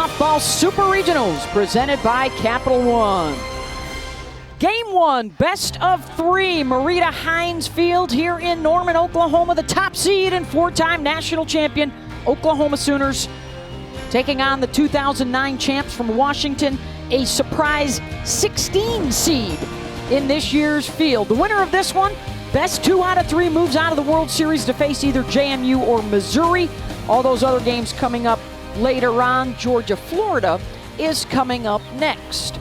Softball Super Regionals presented by Capital One. Game 1, best of 3, Marita Hines Field here in Norman, Oklahoma. The top seed and 4-time national champion Oklahoma Sooners taking on the 2009 champs from Washington, a surprise 16 seed in this year's field. The winner of this one, best 2 out of 3, moves out of the World Series to face either JMU or Missouri. All those other games coming up later on. Georgia, Florida is coming up next.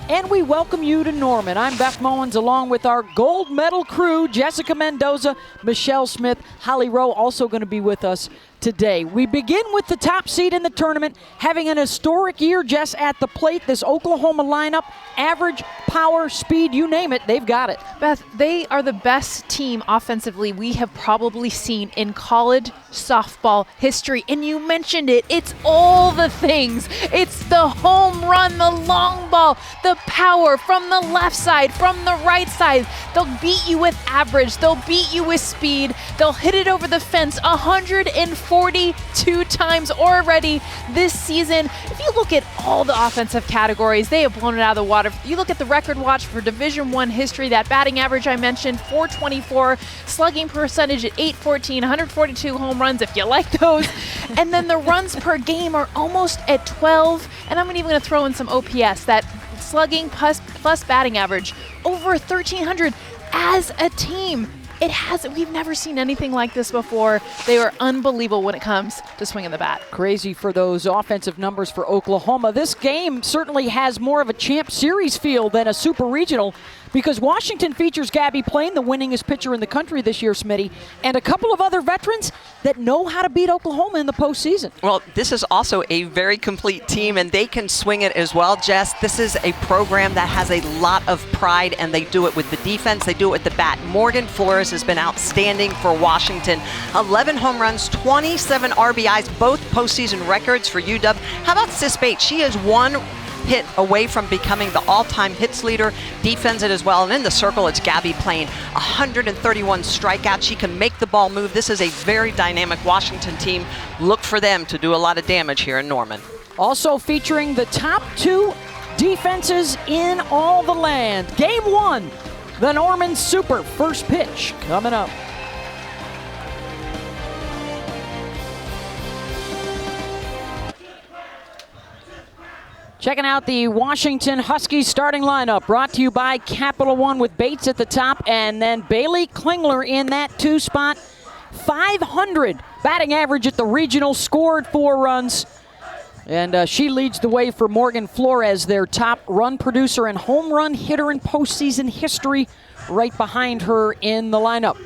And we welcome you to Norman. I'm Beth Mowins along with our gold medal crew, Jessica Mendoza, Michelle Smith, Holly Rowe also going to be with us today. We begin with the top seed in the tournament, having an historic year, Jess, at the plate. This Oklahoma lineup, average, power, speed, you name it, they've got it. Beth, they are the best team offensively we have probably seen in college softball history. And you mentioned it, it's all the things. It's the home run, the long ball, the power from the left side, from the right side. They'll beat you with average, they'll beat you with speed, they'll hit it over the fence 142 times already this season. If you look at all the offensive categories, they have blown it out of the water. You look at the record watch for Division I history, that batting average I mentioned, 424, slugging percentage at 814, 142 home runs if you like those. And then the runs per game are almost at 12. And I'm even going to throw in some OPS, that slugging plus batting average, over 1,300 as a team. We've never seen anything like this before. They are unbelievable when it comes to swinging the bat. Crazy for those offensive numbers for Oklahoma. This game certainly has more of a Champ Series feel than a Super Regional, because Washington features Gabby Plain, the winningest pitcher in the country this year, Smitty, and a couple of other veterans that know how to beat Oklahoma in the postseason. Well, this is also a very complete team, and they can swing it as well, Jess. This is a program that has a lot of pride, and they do it with the defense, they do it with the bat. Morgan Flores has been outstanding for Washington. 11 home runs, 27 RBIs, both postseason records for UW. How about Sis Bates? She is one hit away from becoming the all-time hits leader, defends it as well, and in the circle it's Gabby Plain, 131 strikeouts. She can make the ball move. This is a very dynamic Washington team. Look for them to do a lot of damage here in Norman. Also featuring the top 2 defenses in all the land. Game 1, the Norman Super, first pitch coming up. Checking out the Washington Huskies starting lineup, brought to you by Capital One, with Bates at the top and then Bailey Klingler in that 2 spot. 500 batting average at the regional, scored 4 runs. And she leads the way for Morgan Flores, their top run producer and home run hitter in postseason history, right behind her in the lineup.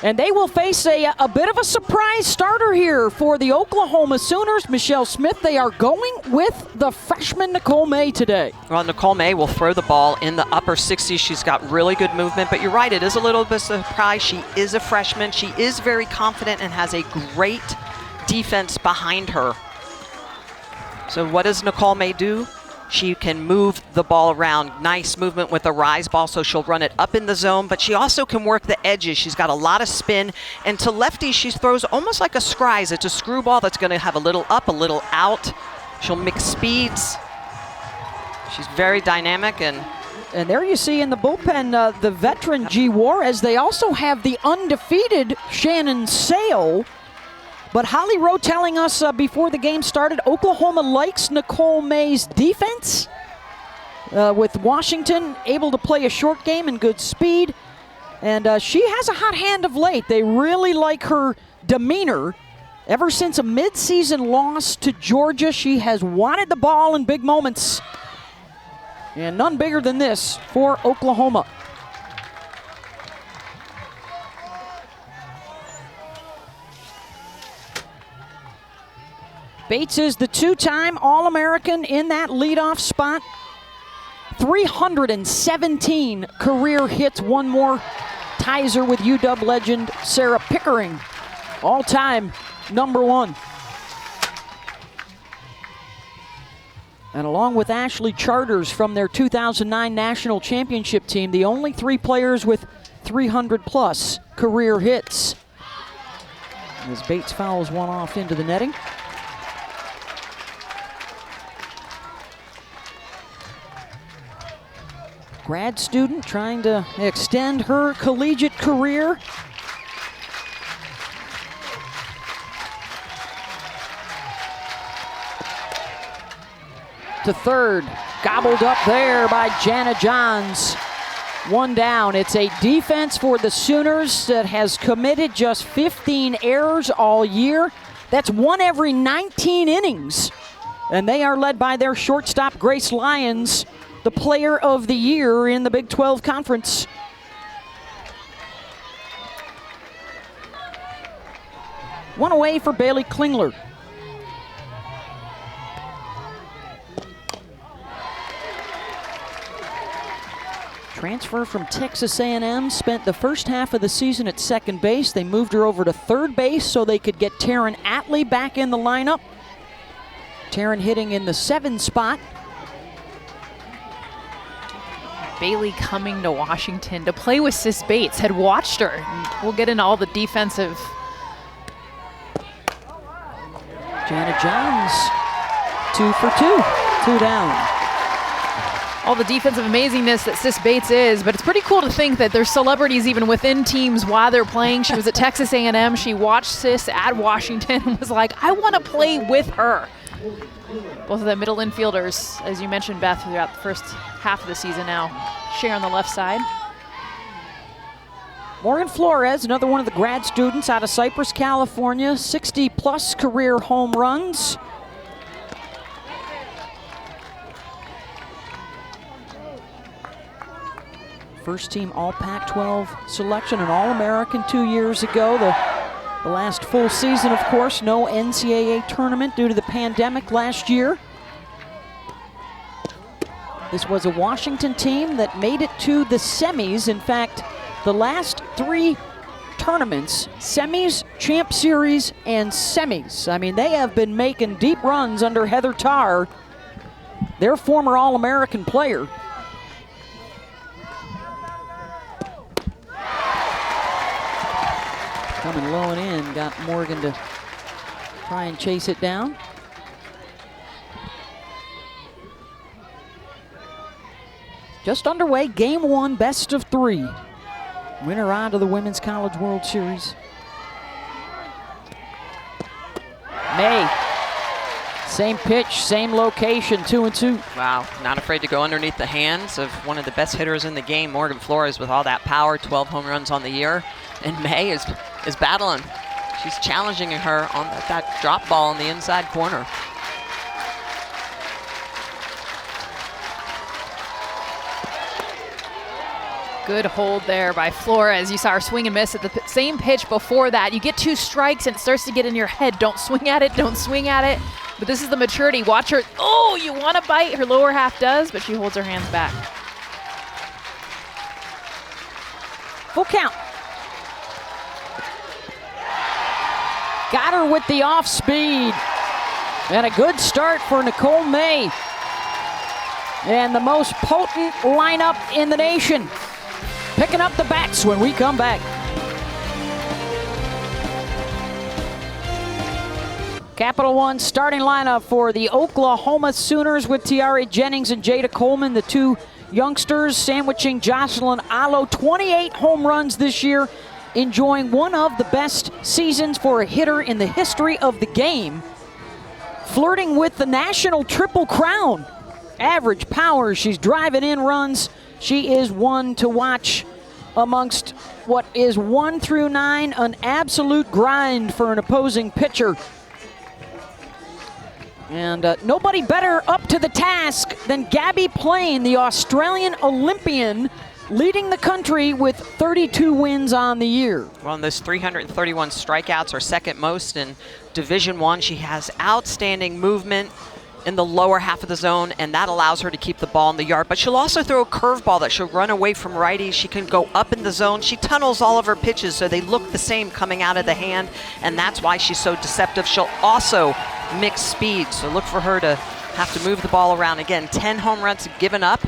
And they will face a bit of a surprise starter here for the Oklahoma Sooners. Michelle Smith, they are going with the freshman Nicole May today. Well, Nicole May will throw the ball in the upper 60s. She's got really good movement, but you're right, it is a little bit of a surprise. She is a freshman. She is very confident and has a great defense behind her. So what does Nicole May do? She can move the ball around. Nice movement with a rise ball, so she'll run it up in the zone, but she also can work the edges. She's got a lot of spin, and to lefties, she throws almost like a scries. It's a screwball that's going to have a little up, a little out. She'll mix speeds. She's very dynamic. And there you see in the bullpen the veteran G. Juarez. They also have the undefeated Shannon Sale. But Holly Rowe telling us before the game started, Oklahoma likes Nicole May's defense. With Washington able to play a short game and good speed. And she has a hot hand of late. They really like her demeanor. Ever since a midseason loss to Georgia, she has wanted the ball in big moments. And none bigger than this for Oklahoma. Bates is the 2-time All-American in that leadoff spot. 317 career hits, one more ties her with UW legend Sarah Pickering. All-time #1. And along with Ashley Charters from their 2009 national championship team, the only 3 players with 300-plus career hits. As Bates fouls one off into the netting. grad student trying to extend her collegiate career. To third, gobbled up there by Jana Johns. One down. It's a defense for the Sooners that has committed just 15 errors all year. That's one every 19 innings. And they are led by their shortstop, Grace Lyons, the player of the year in the Big 12 Conference. One away for Bailey Klingler. Transfer from Texas A&M, spent the first half of the season at second base. They moved her over to third base so they could get Taryn Atlee back in the lineup. Taryn hitting in the 7 spot. Bailey coming to Washington to play with Sis Bates, had watched her. And we'll get into all the defensive. Jana Johns, 2 for 2, 2 down. All the defensive amazingness that Sis Bates is, but it's pretty cool to think that there's celebrities even within teams while they're playing. She was at Texas A&M. She watched Sis at Washington and was like, I want to play with her. Both of the middle infielders, as you mentioned, Beth, throughout the first half of the season now share on the left side. Morgan Flores, another one of the grad students out of Cypress, California, 60-plus career home runs. First team All Pac-12 selection, an All-American 2 years ago. The last full season, of course, no NCAA tournament due to the pandemic last year. This was a Washington team that made it to the semis. In fact, the last 3 tournaments, semis, Champ Series, and semis. I mean, they have been making deep runs under Heather Tarr, their former All-American player. Coming low and in, got Morgan to try and chase it down. Just underway, game 1, best of 3. Winner on to the Women's College World Series. May, same pitch, same location, 2-2. Wow, not afraid to go underneath the hands of one of the best hitters in the game, Morgan Flores, with all that power, 12 home runs on the year. And May is battling. She's challenging her on that drop ball in the inside corner. Good hold there by Flores. You saw her swing and miss at the same pitch before that. You get 2 strikes and it starts to get in your head. Don't swing at it, don't swing at it. But this is the maturity. Watch her. Oh, you want to bite. Her lower half does, but she holds her hands back. Full count. Got her with the off speed. And a good start for Nicole May. And the most potent lineup in the nation. Picking up the bats when we come back. Capital One starting lineup for the Oklahoma Sooners with Tiare Jennings and Jada Coleman, the 2 youngsters sandwiching Jocelyn Alo. 28 home runs this year, enjoying one of the best seasons for a hitter in the history of the game. Flirting with the national triple crown. Average power, she's driving in runs. She is one to watch amongst what is 1 through 9, an absolute grind for an opposing pitcher. And nobody better up to the task than Gabby Plain, the Australian Olympian, leading the country with 32 wins on the year. Well, and those 331 strikeouts are second most in Division I. She has outstanding movement in the lower half of the zone, and that allows her to keep the ball in the yard. But she'll also throw a curveball that she'll run away from righties. She can go up in the zone. She tunnels all of her pitches so they look the same coming out of the hand, and that's why she's so deceptive. She'll also mix speed, so look for her to have to move the ball around. Again, 10 home runs given up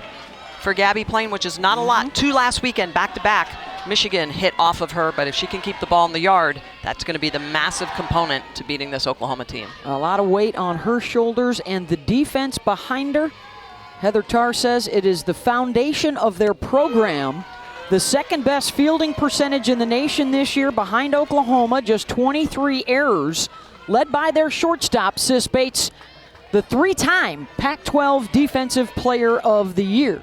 for Gabby Plain, which is not a lot. 2 last weekend, back-to-back. Michigan hit off of her, but if she can keep the ball in the yard, that's going to be the massive component to beating this Oklahoma team. A lot of weight on her shoulders, and the defense behind her Heather Tarr says it is the foundation of their program. The second best fielding percentage in the nation this year behind Oklahoma, just 23 errors, led by their shortstop, Sis Bates, the three-time Pac-12 Defensive Player of the Year.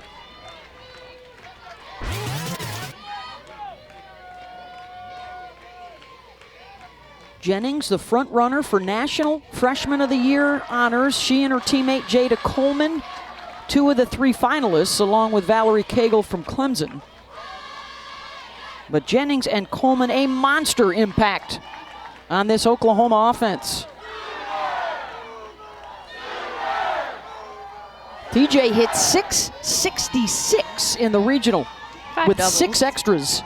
Jennings, the front runner for National Freshman of the Year honors. She and her teammate Jada Coleman, two of the three finalists, along with Valerie Cagle from Clemson. But Jennings and Coleman, a monster impact on this Oklahoma offense. TJ hit 666 in the regional with doubles. 6 extras.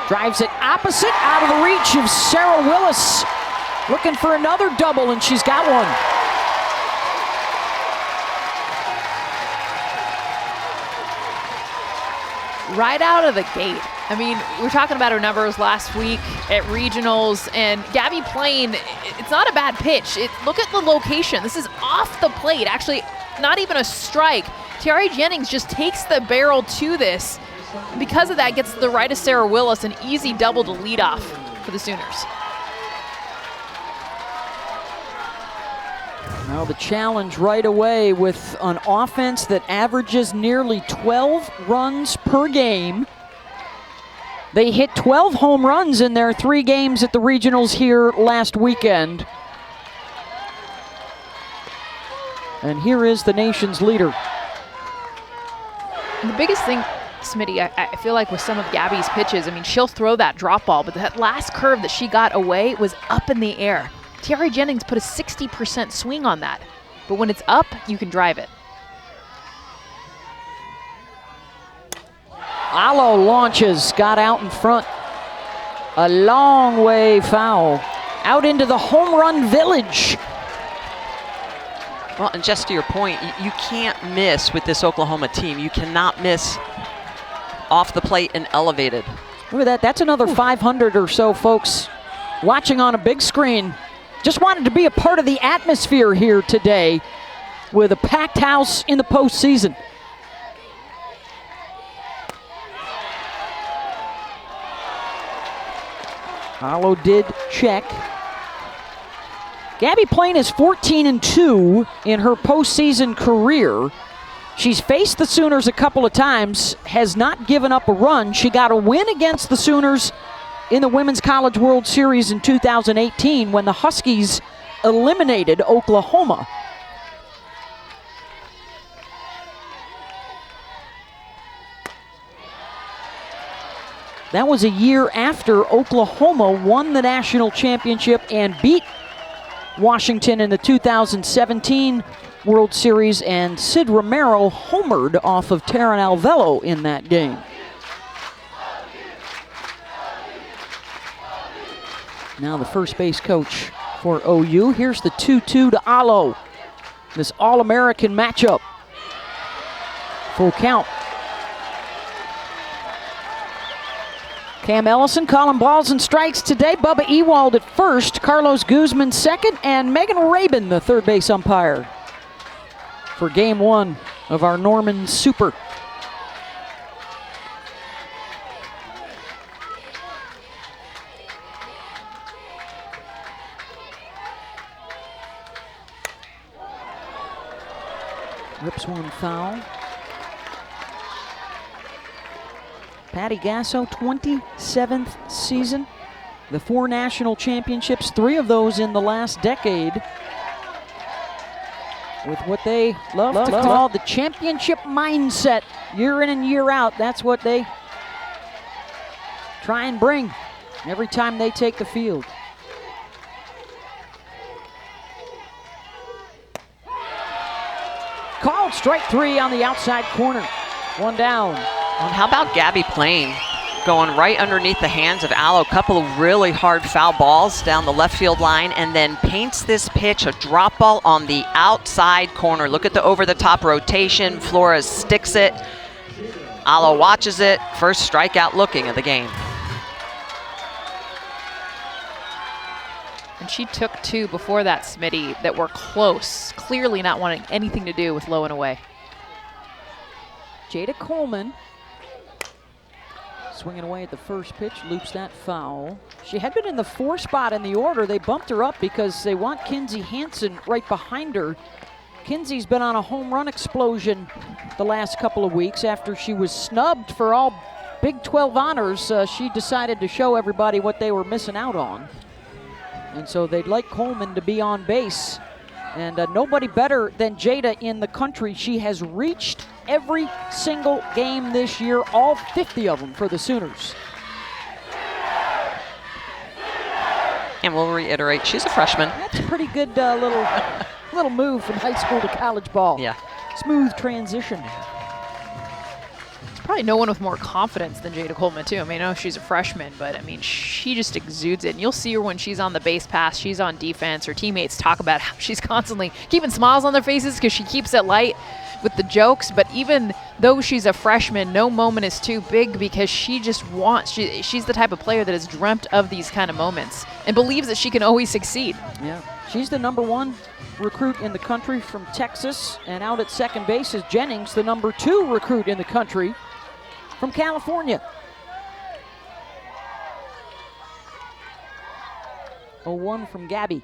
Drives it opposite, out of the reach of Sarah Willis. Looking for another double, and she's got one. Right out of the gate. I mean, we were talking about her numbers last week at regionals, and Gabby Plain, it's not a bad pitch. Look at the location. This is off the plate, actually not even a strike. Tiare Jennings just takes the barrel to this. Because of that, gets to the right of Sarah Willis, an easy double to lead off for the Sooners. Now the challenge right away with an offense that averages nearly 12 runs per game. They hit 12 home runs in their 3 games at the regionals here last weekend. And here is the nation's leader. The biggest thing, Smitty, I feel like with some of Gabby's pitches, I mean, she'll throw that drop ball, but that last curve that she got away was up in the air. Tiare Jennings put a 60% swing on that, but when it's up, you can drive it. Alo launches, got out in front. A long way foul. Out into the home run village. Well, and just to your point, you can't miss with this Oklahoma team. You cannot miss off the plate and elevated. Look at that. That's another 500 or so folks watching on a big screen. Just wanted to be a part of the atmosphere here today with a packed house in the postseason. Alo did check. Gabby Plain is 14-2 in her postseason career. She's faced the Sooners a couple of times, has not given up a run. She got a win against the Sooners in the Women's College World Series in 2018 when the Huskies eliminated Oklahoma. That was a year after Oklahoma won the national championship and beat Washington in the 2017 World Series, and Sid Romero homered off of Taryn Alvello in that game. Now the first base coach for OU. Here's the 2-2 to Alo. This All-American matchup. Full count. Cam Ellison calling balls and strikes today. Bubba Ewald at first, Carlos Guzman second, and Megan Rabin, the third base umpire, for game 1 of our Norman Super. Rips one foul. Patty Gasso, 27th season. The 4 national championships, 3 of those in the last decade. With what they love to call the championship mindset, year in and year out. That's what they try and bring every time they take the field. Called strike 3 on the outside corner. 1 down. And how about Gabby Plain going right underneath the hands of Alo? A couple of really hard foul balls down the left field line, and then paints this pitch a drop ball on the outside corner. Look at the over-the-top rotation. Flores sticks it. Alo watches it. First strikeout looking of the game. And she took 2 before that, Smitty, that were close, clearly not wanting anything to do with low and away. Jada Coleman swinging away at the first pitch, loops that foul. She had been in the 4 spot in the order. They bumped her up because they want Kinzie Hansen right behind her. Kinsey's been on a home run explosion the last couple of weeks after she was snubbed for all Big 12 honors. She decided to show everybody what they were missing out on. And so they'd like Coleman to be on base. And nobody better than Jada in the country. She has reached every single game this year, all 50 of them for the Sooners. And we'll reiterate, she's a freshman. That's a pretty good little move from high school to college ball. Yeah. Smooth transition. There's probably no one with more confidence than Jada Coleman, too. I mean, I know she's a freshman, but I mean, she just exudes it. And you'll see her when she's on the base pass, she's on defense. Her teammates talk about how she's constantly keeping smiles on their faces because she keeps it light with the jokes. But even though she's a freshman, no moment is too big because she just wants, she's the type of player that has dreamt of these kind of moments and believes that she can always succeed. Yeah, she's the #1 recruit in the country from Texas, and out at second base is Jennings, the #2 recruit in the country from California. 0-1 from Gabby.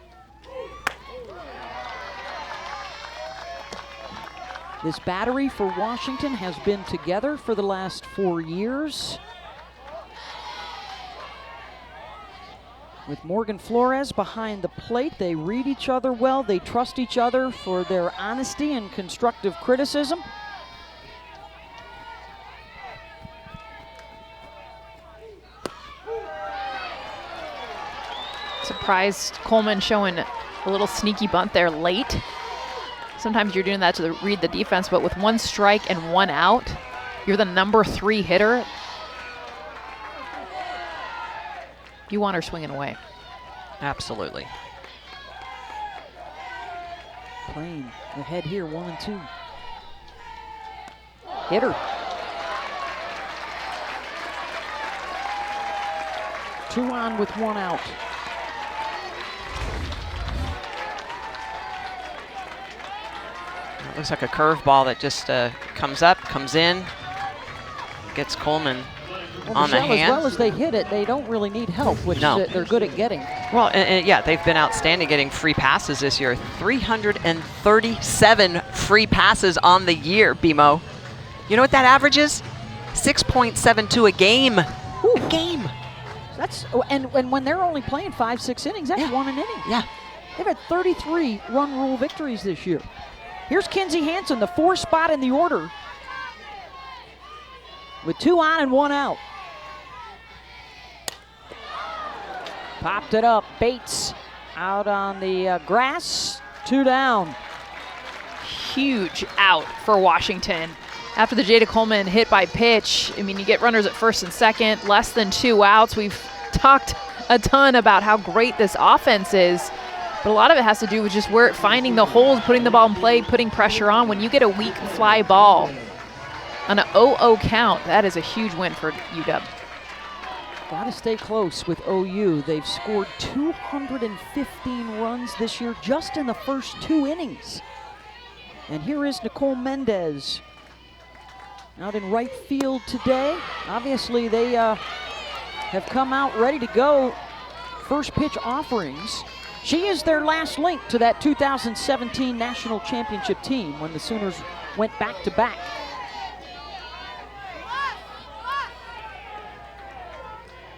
This battery for Washington has been together for the last 4 years. With Morgan Flores behind the plate, they read each other well. They trust each other for their honesty and constructive criticism. Surprised Coleman showing a little sneaky bunt there late. Sometimes you're doing that to read the defense, but with 1 strike and 1 out, you're the #3 hitter. You want her swinging away. Absolutely. Playing ahead here, 1-2. Hit her. 2 on with 1 out. It looks like a curveball that just comes up, comes in, gets Coleman on the hand. As well as they hit it, they don't really need help, which they're good at getting. Well, and yeah, they've been outstanding getting free passes this year. 337 free passes on the year, BMO. You know what that average is? 6.72 a game. Ooh. A game. That's and when they're only playing 5-6 innings, that's 1 an inning. Yeah. They've had 33 run rule victories this year. Here's Kinzie Hansen, the 4 spot in the order, with 2 on and 1 out. Popped it up. Bates out on the grass. 2 down. Huge out for Washington. After the Jada Coleman hit by pitch, I mean, you get runners at first and second, less than 2 outs. We've talked a ton about how great this offense is, but a lot of it has to do with just finding the holes, putting the ball in play, putting pressure on. When you get a weak fly ball on an 0-0 count, that is a huge win for UW. Got to stay close with OU. They've scored 215 runs this year just in the first 2 innings. And here is Nicole Mendez out in right field today. Obviously, they have come out ready to go. First pitch offerings. She is their last link to that 2017 national championship team when the Sooners went back-to-back.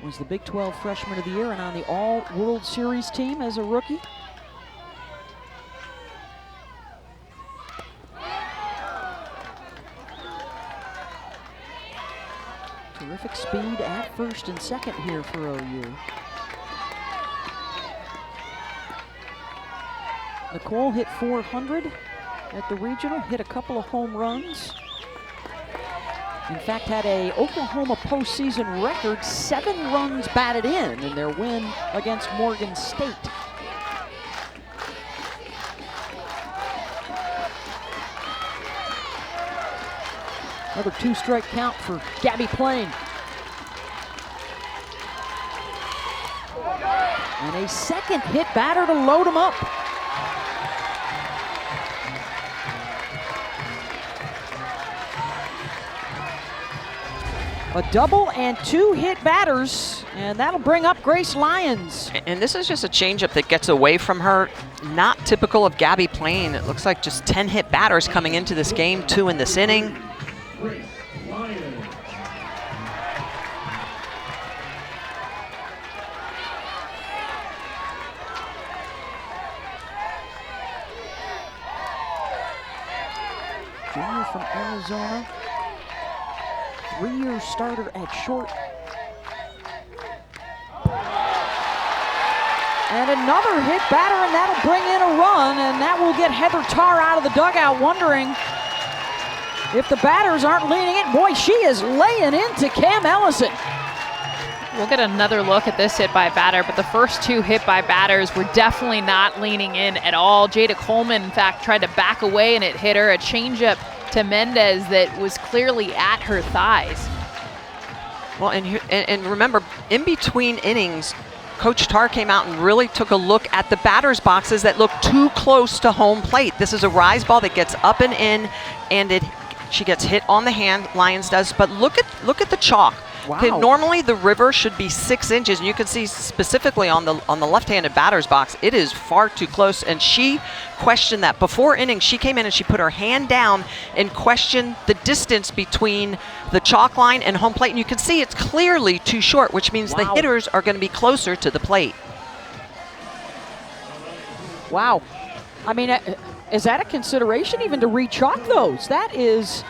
Was the Big 12 Freshman of the Year and on the All-World Series team as a rookie. Terrific speed at first and second here for OU. Nicole hit 400 at the regional, hit a couple of home runs. In fact, had a Oklahoma postseason record, 7 runs batted in their win against Morgan State. Another 2-strike count for Gabby Plain. And a second hit batter to load him up. A double and 2 hit batters, and that'll bring up Grace Lyons. And this is just a changeup that gets away from her. Not typical of Gabby playing. It looks like just 10 hit batters coming into this game, 2 in this inning. Junior from Arizona. 3-year starter at short. And another hit batter, and that'll bring in a run, and that will get Heather Tarr out of the dugout wondering if the batters aren't leaning in. Boy, she is laying into Cam Ellison. We'll get another look at this hit by batter, but the first 2 hit by batters were definitely not leaning in at all. Jada Coleman, in fact, tried to back away, and it hit her a changeup to Mendez that was clearly at her thighs. Well, and remember, in between innings, Coach Tarr came out and really took a look at the batter's boxes that look too close to home plate. This is a rise ball that gets up and in, and she gets hit on the hand, Lyons does, but look at the chalk. Wow. Okay, normally the river should be 6 inches, and you can see specifically on the left-handed batter's box, it is far too close, and she questioned that. Before innings, she came in and she put her hand down and questioned the distance between the chalk line and home plate, and you can see it's clearly too short, which means the hitters are going to be closer to the plate. Wow. I mean, is that a consideration even to re-chalk those? That is...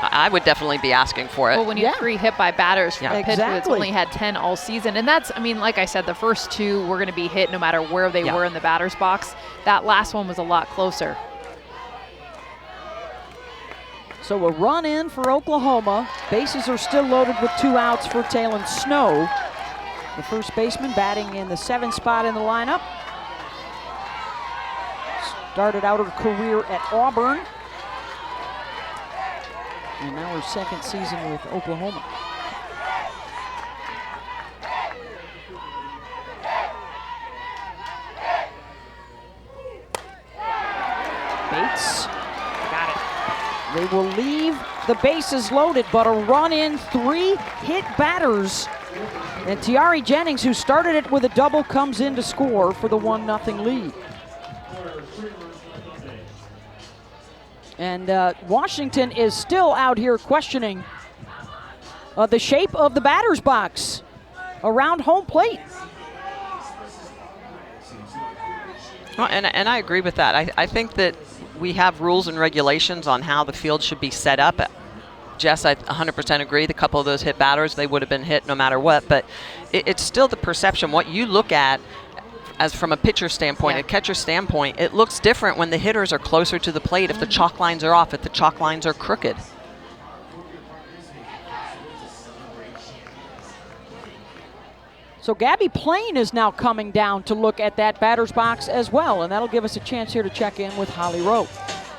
I would definitely be asking for it. Well, when you have 3 hit by batters from a pitcher that's Exactly. only had 10 all season, and that's, I mean, like I said, the first 2 were going to be hit no matter where they were in the batter's box. That last one was a lot closer. So a run in for Oklahoma. Bases are still loaded with 2 outs for Taylon Snow. The first baseman batting in the 7th spot in the lineup. Started out her career at Auburn. And now her 2nd season with Oklahoma. Bates. Got it. They will leave the bases loaded, but a run in, 3 hit batters. And Tiari Jennings, who started it with a double, comes in to score for the 1-0 lead. And Washington is still out here questioning the shape of the batter's box around home plate. Well, and I agree with that. I think that we have rules and regulations on how the field should be set up. Jess, I 100% agree. The couple of those hit batters, they would have been hit no matter what. But it's still the perception. What you look at as from a pitcher standpoint, a catcher standpoint, it looks different when the hitters are closer to the plate, if the chalk lines are off, if the chalk lines are crooked. So Gabby Plain is now coming down to look at that batter's box as well, and that'll give us a chance here to check in with Holly Rowe.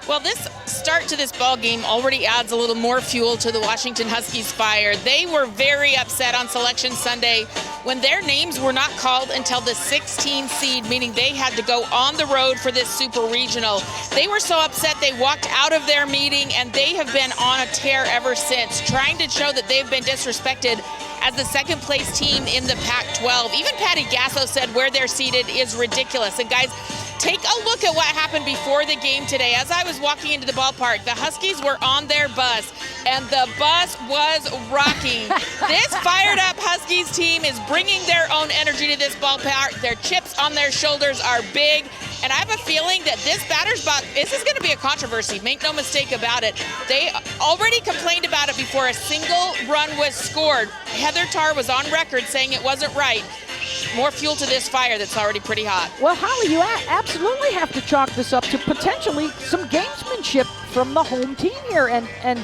Well, this start to this ball game already adds a little more fuel to the Washington Huskies' fire. They were very upset on Selection Sunday when their names were not called until the 16 seed, meaning they had to go on the road for this super regional. They were so upset they walked out of their meeting, and they have been on a tear ever since, trying to show that they've been disrespected as the 2nd place team in the Pac-12. Even Patty Gasso said where they're seated is ridiculous. And guys, take a look at what happened before the game today. As I was walking into the ballpark, the Huskies were on their bus, and the bus was rocking. This fired up Huskies team is bringing their own energy to this ballpark. Their chips on their shoulders are big, and I have a feeling that this batter's box, this is going to be a controversy. Make no mistake about it. They already complained about it before a single run was scored. Heather Tarr was on record saying it wasn't right. More fuel to this fire that's already pretty hot. Well, Holly, you absolutely have to chalk this up to potentially some gamesmanship from the home team here. And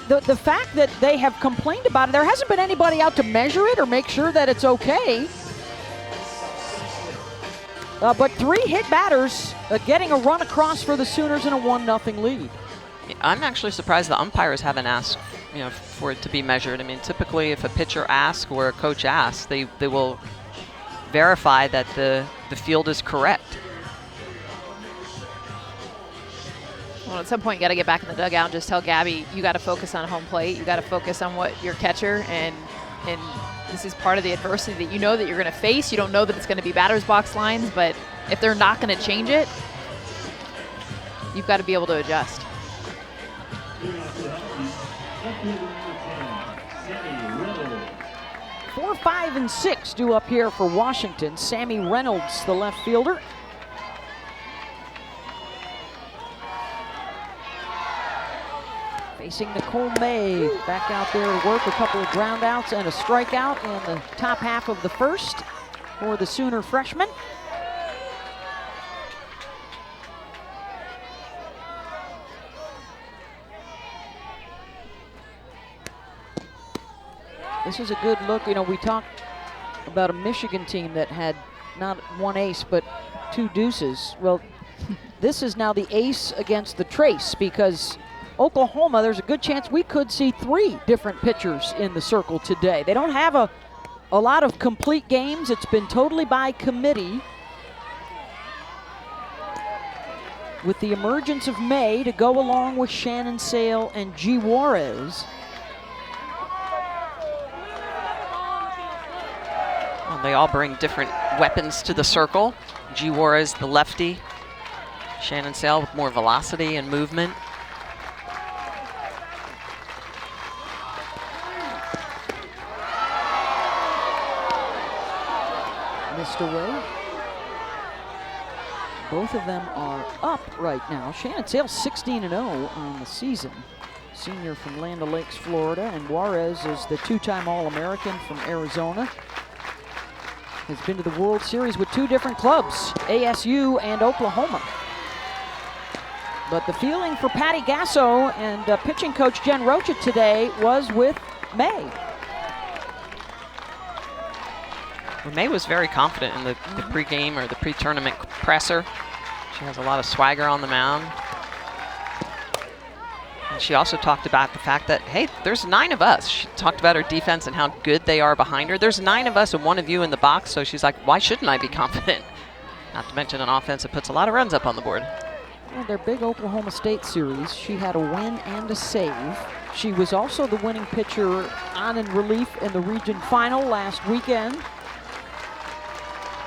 the fact that they have complained about it, there hasn't been anybody out to measure it or make sure that it's okay. But 3 hit batters getting a run across for the Sooners in a 1-0 lead. I'm actually surprised the umpires haven't asked for it to be measured. I mean, typically if a pitcher asks or a coach asks, they will verify that the field is correct. Well, at some point, you got to get back in the dugout and just tell Gabby, you got to focus on home plate. You got to focus on what your catcher, and this is part of the adversity that you know that you're going to face. You don't know that it's going to be batter's box lines, but if they're not going to change it, you've got to be able to adjust. Four, 5, and 6 due up here for Washington. Sammy Reynolds, the left fielder. Facing Nicole May, back out there to work. A couple of ground outs and a strikeout in the top half of the first for the Sooner freshman. This is a good look. We talked about a Michigan team that had not one ace, but 2 deuces. Well, this is now the ace against the trace, because Oklahoma, there's a good chance we could see 3 different pitchers in the circle today. They don't have a lot of complete games. It's been totally by committee, with the emergence of May to go along with Shannon Sale and G. Juarez. Well, they all bring different weapons to the circle. G. Juarez, the lefty. Shannon Sale with more velocity and movement. Missed away. Both of them are up right now. Shannon Sale 16-0 on the season. Senior from Land O'Lakes, Florida, and Juarez is the 2-time All-American from Arizona. Has been to the World Series with 2 different clubs, ASU and Oklahoma. But the feeling for Patty Gasso and pitching coach Jen Rocha today was with May. Well, May was very confident in the pregame or the pre-tournament presser. She has a lot of swagger on the mound. And she also talked about the fact that, hey, there's 9 of us. She talked about her defense and how good they are behind her. There's 9 of us and 1 of you in the box, so she's like, why shouldn't I be confident? Not to mention an offense that puts a lot of runs up on the board. Well, their big Oklahoma State series, she had a win and a save. She was also the winning pitcher on in relief in the region final last weekend.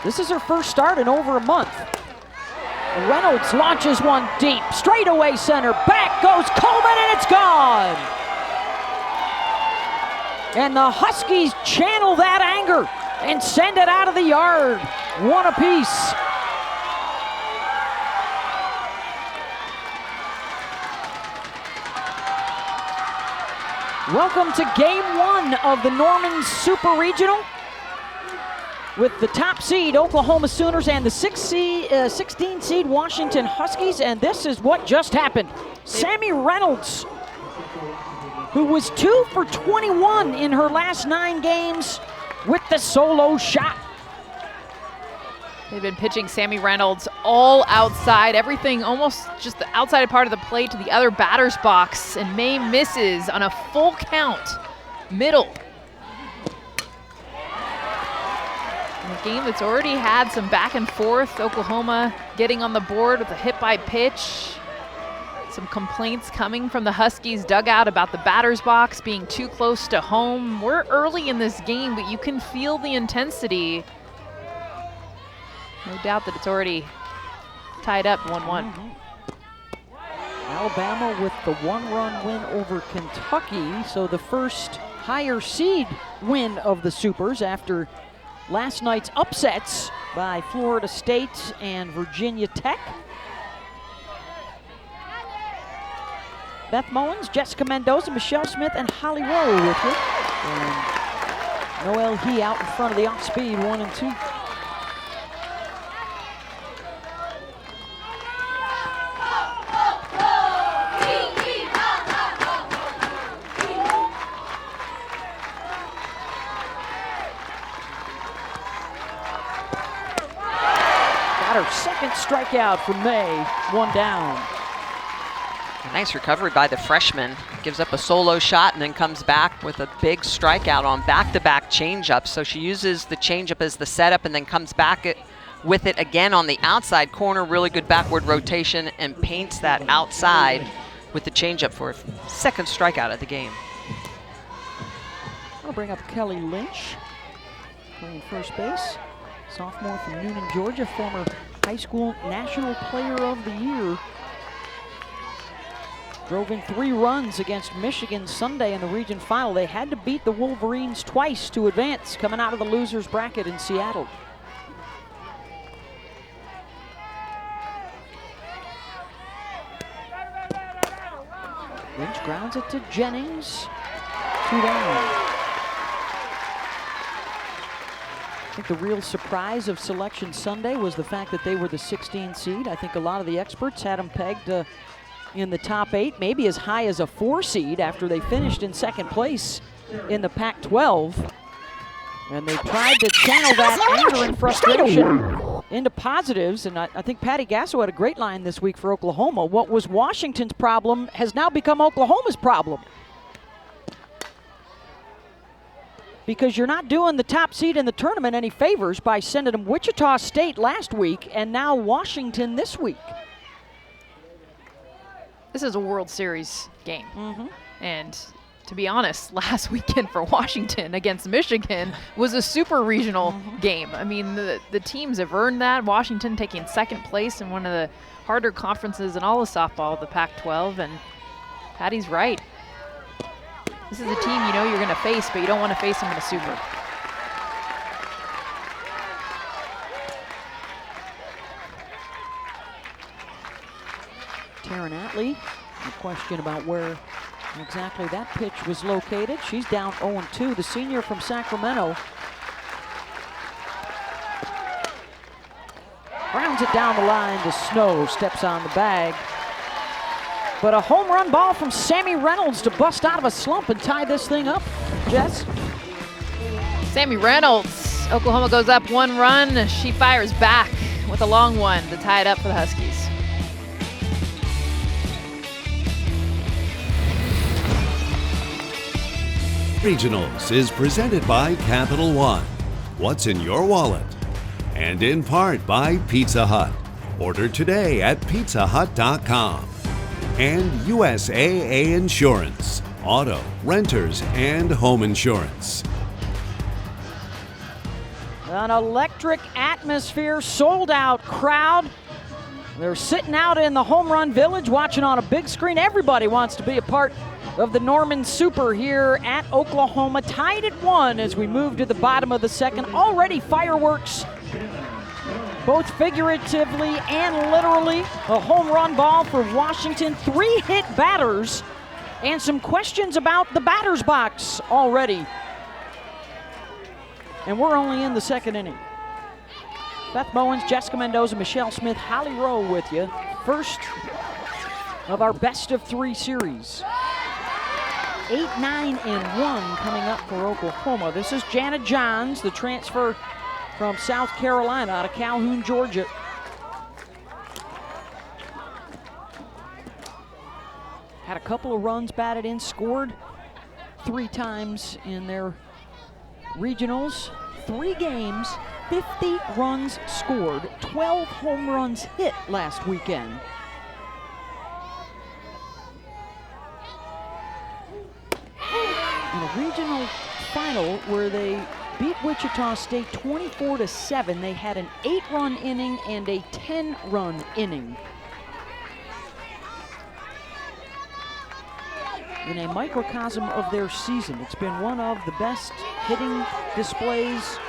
This is her first start in over a month. Reynolds launches one deep, straightaway center, back goes Coleman, and it's gone! And the Huskies channel that anger and send it out of the yard, 1 apiece. Welcome to Game 1 of the Norman Super Regional, with the top seed Oklahoma Sooners and the 16 seed Washington Huskies, and this is what just happened. Sammy Reynolds, who was 2 for 21 in her last 9 games, with the solo shot. They've been pitching Sammy Reynolds all outside, everything almost just the outside part of the plate to the other batter's box, and May misses on a full count, middle. A game that's already had some back and forth. Oklahoma getting on the board with a hit by pitch. Some complaints coming from the Huskies dugout about the batter's box being too close to home. We're early in this game, but you can feel the intensity. No doubt that it's already tied up 1-1. Alabama with the 1-run win over Kentucky, so the first higher seed win of the Supers after last night's upsets by Florida State and Virginia Tech. Beth Mullins, Jessica Mendoza, Michelle Smith, and Holly Rowe with you. And Noelle He out in front of the off-speed 1 and 2. Her second strikeout for May, 1 down. A nice recovery by the freshman. Gives up a solo shot and then comes back with a big strikeout on back-to-back changeups. So she uses the changeup as the setup and then comes back with it again on the outside corner. Really good backward rotation and paints that outside with the changeup for a second strikeout of the game. I'll bring up Kelly Lynch, playing first base. Sophomore from Newnan, Georgia, former high school National Player of the Year. Drove in 3 runs against Michigan Sunday in the region final. They had to beat the Wolverines twice to advance, coming out of the losers bracket in Seattle. Lynch grounds it to Jennings. 2 down. I think the real surprise of Selection Sunday was the fact that they were the 16 seed. I think a lot of the experts had them pegged in the top 8, maybe as high as a 4 seed after they finished in second place in the Pac-12. And they tried to channel that anger and frustration into positives. And I think Patty Gasso had a great line this week for Oklahoma. What was Washington's problem has now become Oklahoma's problem. Because you're not doing the top seed in the tournament any favors by sending them Wichita State last week and now Washington this week. This is a World Series game. And to be honest, last weekend for Washington against Michigan was a super regional game. I mean, the teams have earned that. Washington taking second place in one of the harder conferences in all of softball, the Pac-12, and Patty's right. This is a team you know you're going to face, but you don't want to face them in a super. Taryn Atlee, a question about where exactly that pitch was located. She's down 0-2, the senior from Sacramento. Grounds it down the line to Snow, steps on the bag. But a home run ball from Sammy Reynolds to bust out of a slump and tie this thing up. Jess? Sammy Reynolds, Oklahoma goes up 1 run. She fires back with a long one to tie it up for the Huskies. Regionals is presented by Capital One. What's in your wallet? And in part by Pizza Hut. Order today at pizzahut.com. And USAA Insurance, auto, renters, and home insurance. An electric atmosphere, sold out crowd. They're sitting out in the Home Run Village watching on a big screen. Everybody wants to be a part of the Norman Super here at Oklahoma. Tied at 1 as we move to the bottom of the second. Already fireworks, both figuratively and literally. A home run ball for Washington. 3 hit batters and some questions about the batter's box already. And we're only in the second inning. Beth Bowens, Jessica Mendoza, Michelle Smith, Holly Rowe with you. First of our best of 3 series. 8, 9, and 1 coming up for Oklahoma. This is Jana Johns, the transfer from South Carolina out of Calhoun, Georgia. Had a couple of runs batted in, scored 3 times in their regionals. 3 games, 50 runs scored, 12 home runs hit last weekend. In a regional final where they beat Wichita State 24-7, they had an 8-run inning and a 10-run inning. In a microcosm of their season, it's been one of the best hitting displays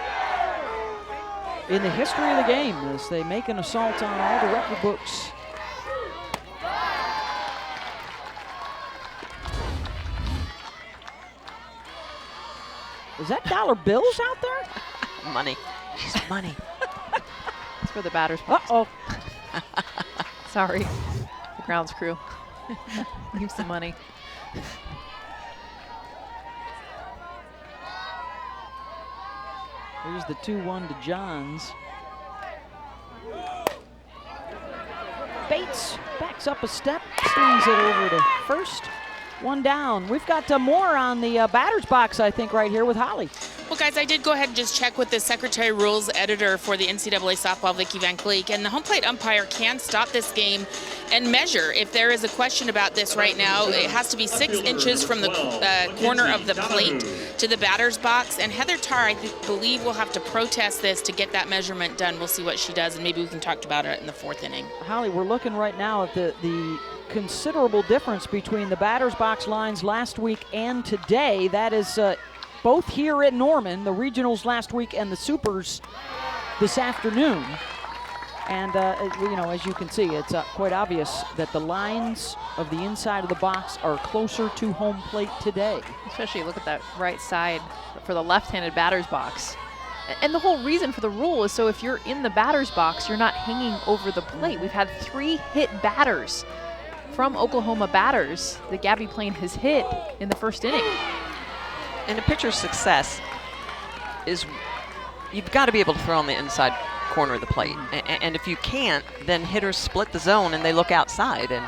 in the history of the game as they make an assault on all the record books. Is that dollar bills out there? Money. She's money. It's for the batter's box. Uh-oh. Sorry, the grounds crew. Leave some money. Here's the 2-1 to Johns. Bates backs up a step, swings it over to first. One down. We've got more on the batter's box, I think, right here with Holly. Well, guys, I did go ahead and just check with the Secretary Rules editor for the NCAA softball, Vicki Van Cleek, and the home plate umpire can stop this game and measure. If there is a question about this right now, it has to be 6 inches from the corner of the plate to the batter's box. And Heather Tarr, I believe, will have to protest this to get that measurement done. We'll see what she does, and maybe we can talk about it in the 4th inning. Holly, we're looking right now at the considerable difference between the batter's box lines last week and today. That is both here at Norman, the regionals last week and the supers this afternoon. And, you know, as you can see, it's quite obvious that the lines of the inside of the box are closer to home plate today. Especially look at that right side for the left-handed batter's box. And the whole reason for the rule is so if you're in the batter's box, you're not hanging over the plate. We've had 3 hit batters from Oklahoma batters that Gabby Plain has hit in the 1st inning. And a pitcher's success is you've got to be able to throw on the inside corner of the plate. And if you can't, then hitters split the zone and they look outside. And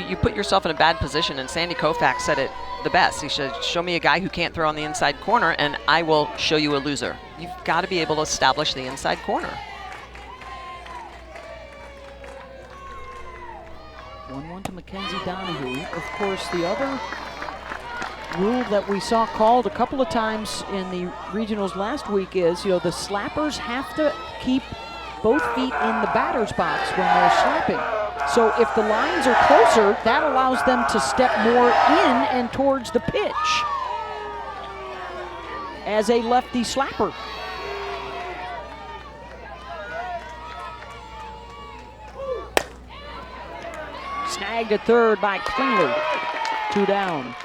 you put yourself in a bad position. And Sandy Koufax said it the best. He said, show me a guy who can't throw on the inside corner and I will show you a loser. You've got to be able to establish the inside corner. 1-1 to Mackenzie Donahue. Of course, the other rule that we saw called a couple of times in the regionals last week is, you know, the slappers have to keep both feet in the batter's box when they're slapping. So if the lines are closer, that allows them to step more in and towards the pitch as a lefty slapper. Snagged at third by Klingler. 2 down.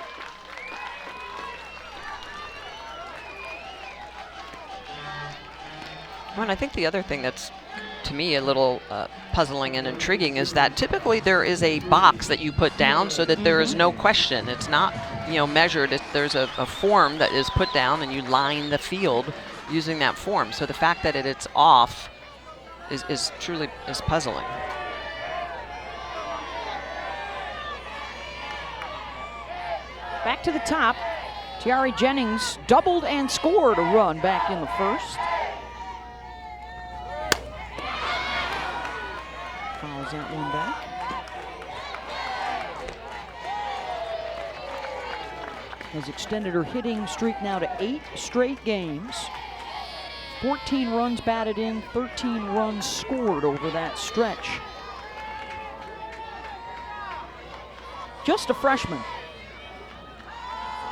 Well, and I think the other thing that's, to me, a little puzzling and intriguing is that typically there is a box that you put down so that there is no question. It's not, you know, measured. There's a form that is put down and you line the field using that form. So the fact that it's off is truly puzzling. Back to the top. Tiari Jennings doubled and scored a run back in the 1st. Fouls that one back. Has extended her hitting streak now to 8 straight games. 14 runs batted in, 13 runs scored over that stretch. Just a freshman.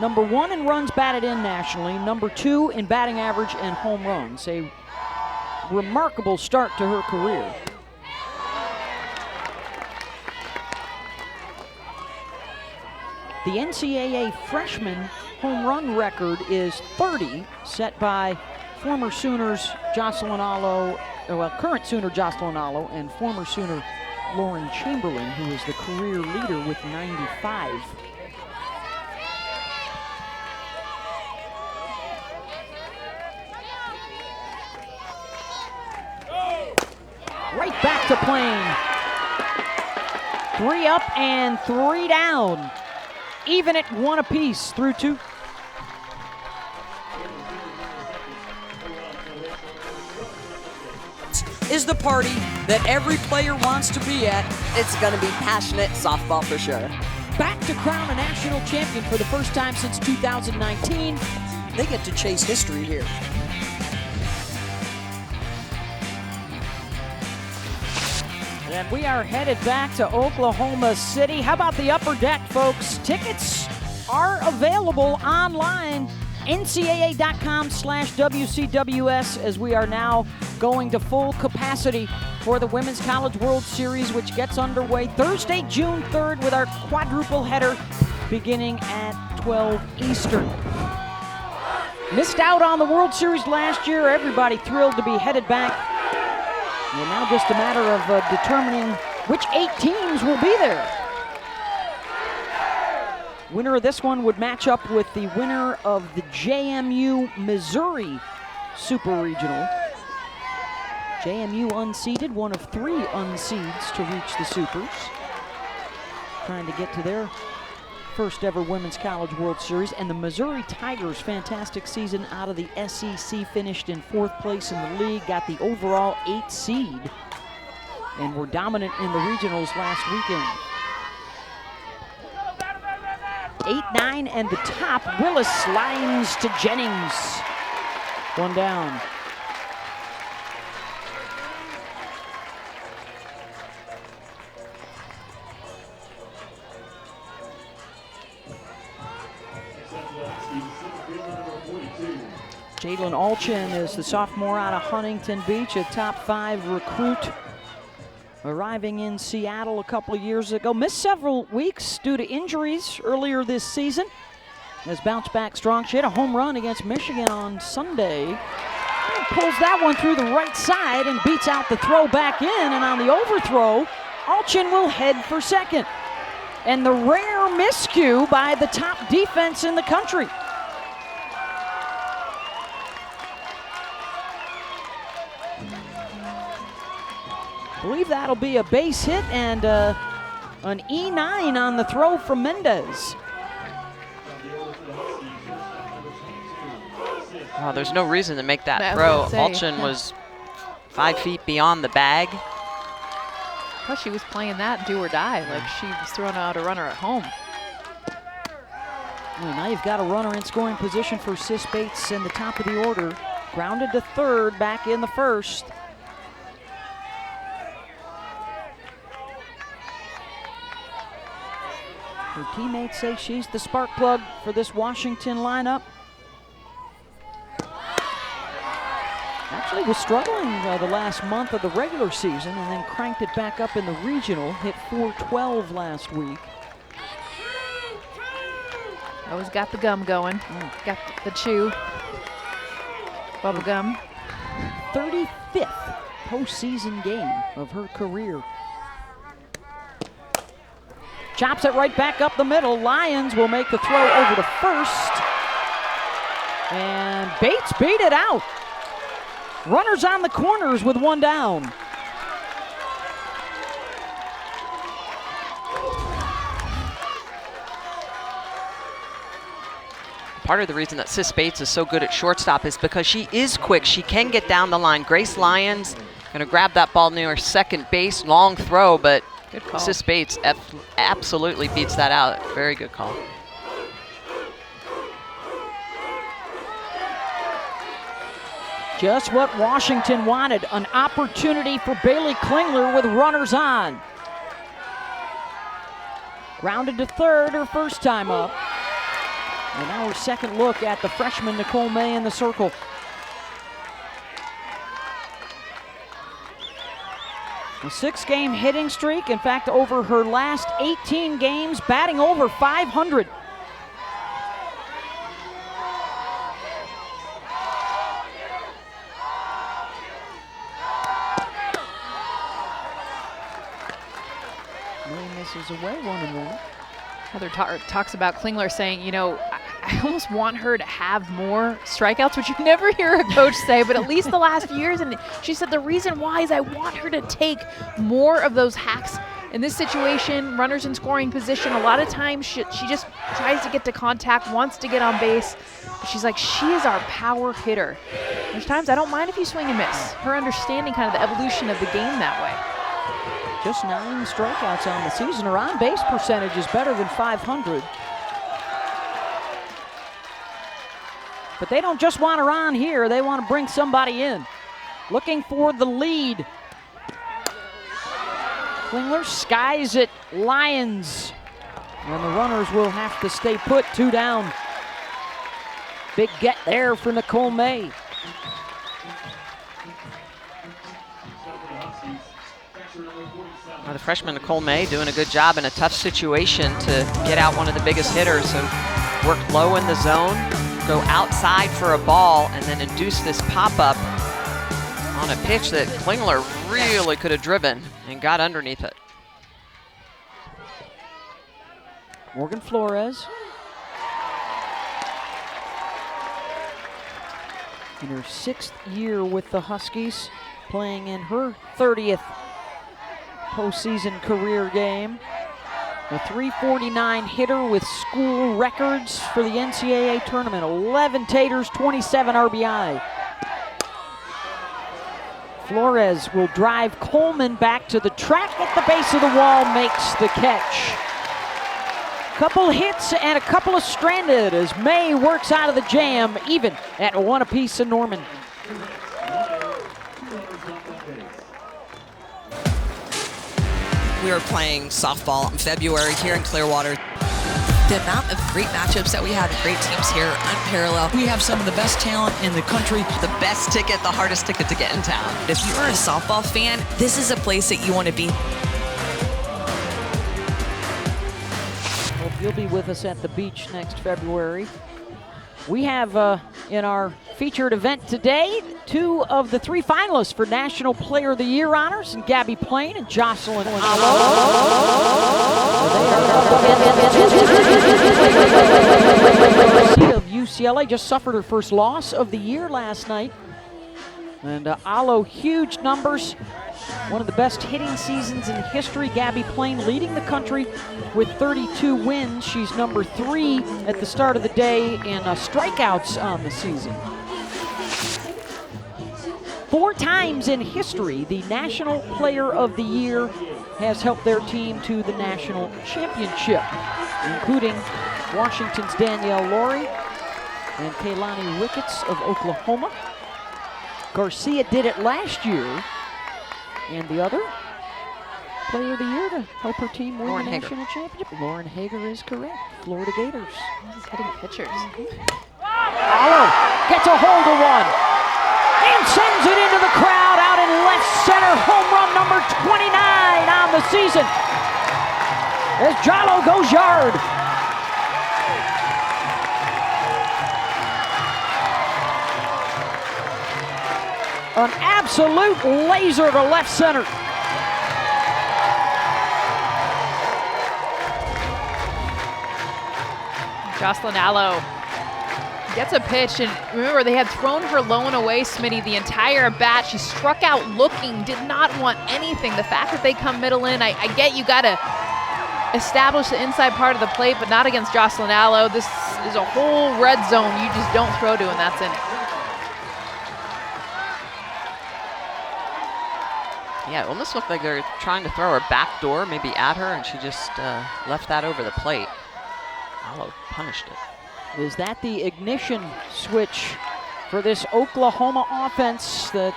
Number 1 in runs batted in nationally, number 2 in batting average and home runs. A remarkable start to her career. The NCAA freshman home run record is 30, set by former Sooners Jocelyn Allo, current Sooner Jocelyn Allo, and former Sooner Lauren Chamberlain, who is the career leader with 95. Right back to Plain. 3 up and 3 down. Even at 1 apiece through 2. Is the party that every player wants to be at. It's going to be passionate softball for sure. Back to crown a national champion for the first time since 2019. They get to chase history here. And we are headed back to Oklahoma City. How about the upper deck, folks? Tickets are available online, ncaa.com/WCWS, as we are now going to full capacity for the Women's College World Series, which gets underway Thursday, June 3rd, with our quadruple header beginning at 12 Eastern. Missed out on the World Series last year. Everybody thrilled to be headed back. And now just a matter of determining which 8 teams will be there. Winner of this one would match up with the winner of the JMU Missouri Super Regional. JMU unseeded, one of 3 unseeds to reach the Supers. Trying to get to their first ever Women's College World Series. And the Missouri Tigers, fantastic season out of the SEC, finished in 4th place in the league, got the overall 8 seed, and were dominant in the regionals last weekend. 8-9 and the top. Willis lines to Jennings. 1 down. Jalen Alchin is the sophomore out of Huntington Beach, a top 5 recruit, arriving in Seattle a couple of years ago. Missed several weeks due to injuries earlier this season. Has bounced back strong. She hit a home run against Michigan on Sunday. And pulls that one through the right side and beats out the throw back in. And on the overthrow, Alchin will head for second. And the rare miscue by the top defense in the country. I believe that'll be a base hit and an E9 on the throw from Mendez. Well, there's no reason to make that throw. Alchin was 5 feet beyond the bag. Plus she was playing that do or die, like she was throwing out a runner at home. Well, now you've got a runner in scoring position for Sis Bates in the top of the order. Grounded to third back in the first. Her teammates say she's the spark plug for this Washington lineup. Actually was struggling the last month of the regular season and then cranked it back up in the regional. Hit .412 last week. Always got the gum going. Got the chew. Bubble gum. 35th postseason game of her career. Chops it right back up the middle. Lyons will make the throw over to first. And Bates beat it out. Runners on the corners with 1 down. Part of the reason that Sis Bates is so good at shortstop is because she is quick. She can get down the line. Grace Lyons gonna grab that ball near second base. Long throw, but good call. Sis Bates absolutely beats that out. Very good call. Just what Washington wanted, an opportunity for Bailey Klingler with runners on. Grounded to third, her first time up. And now her second look at the freshman Nicole May in the circle. A 6-game hitting streak. In fact, over her last 18 games, batting over 500. May misses away 1-1. Heather talks about Klingler saying, you know, I almost want her to have more strikeouts, which you never hear a coach say, but at least the last few years. And she said the reason why is I want her to take more of those hacks. In this situation, runners in scoring position, a lot of times she just tries to get to contact, wants to get on base. But she's like, she is our power hitter. There's times I don't mind if you swing and miss. Her understanding kind of the evolution of the game that way. Just 9 strikeouts on the season. Her on-base percentage is better than 500. But they don't just want her on here. They want to bring somebody in. Looking for the lead. Klingler skies it. Lyons. And the runners will have to stay put. 2 down. Big get there for Nicole May. The freshman Nicole May doing a good job in a tough situation to get out one of the biggest hitters. So work low in the zone, go outside for a ball, and then induce this pop-up on a pitch that Klingler really could have driven and got underneath it. Morgan Flores. In her 6th year with the Huskies. playing in her 30th postseason career game. A .349 hitter with school records for the NCAA tournament. 11 taters, 27 RBI. Flores will drive Coleman back to the track at the base of the wall, makes the catch. Couple hits and a couple of stranded as May works out of the jam, even at 1 apiece in Norman. We were playing softball in February here in Clearwater. The amount of great matchups that we have and great teams here, unparalleled. We have some of the best talent in the country. The best ticket, the hardest ticket to get in town. If you are a softball fan, this is a place that you want to be. Hope you'll be with us at the beach next February. We have in our featured event today 2 of the 3 finalists for National Player of the Year honors, and Gabby Plain and Jocelyn Allo. Of UCLA just suffered her first loss of the year last night. And Allo, huge numbers. One of the best hitting seasons in history. Gabby Plain leading the country with 32 wins. She's number 3 at the start of the day in strikeouts on the season. 4 times in history, the National Player of the Year has helped their team to the national championship, including Washington's Danielle Laurie and Kaylani Ricketts of Oklahoma. Garcia did it last year. And the other Player of the Year to help her team win the national championship. Lauren Hager is correct. Florida Gators. He's hitting pitchers. Allo gets a hold of one and sends it into the crowd out in left center. Home run number 29 on the season as Jallo goes yard. An absolute laser to left center. Jocelyn Allo gets a pitch, and remember, they had thrown her low and away, Smitty, the entire bat. She struck out looking, did not want anything. The fact that they come middle in, I get you got to establish the inside part of the plate, but not against Jocelyn Allo. This is a whole red zone you just don't throw to, and that's in it. Yeah, it almost looked like they're trying to throw her back door, maybe at her, and she just left that over the plate. Allo punished it. Is that the ignition switch for this Oklahoma offense that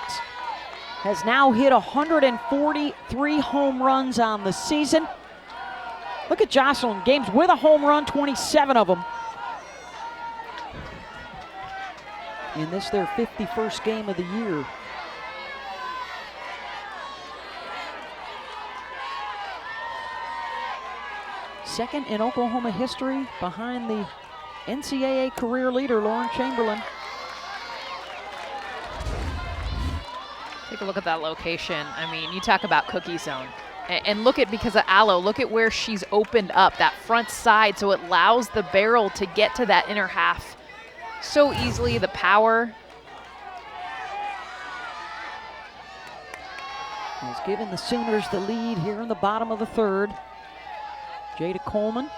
has now hit 143 home runs on the season? Look at Jocelyn, games with a home run, 27 of them. In this, their 51st game of the year. Second in Oklahoma history behind the NCAA career leader, Lauren Chamberlain. Take a look at that location. I mean, you talk about cookie zone. And look at, because of Allo, look at where she's opened up that front side, so it allows the barrel to get to that inner half so easily. The power has given the Sooners the lead here in the bottom of the 3rd. Jada Coleman.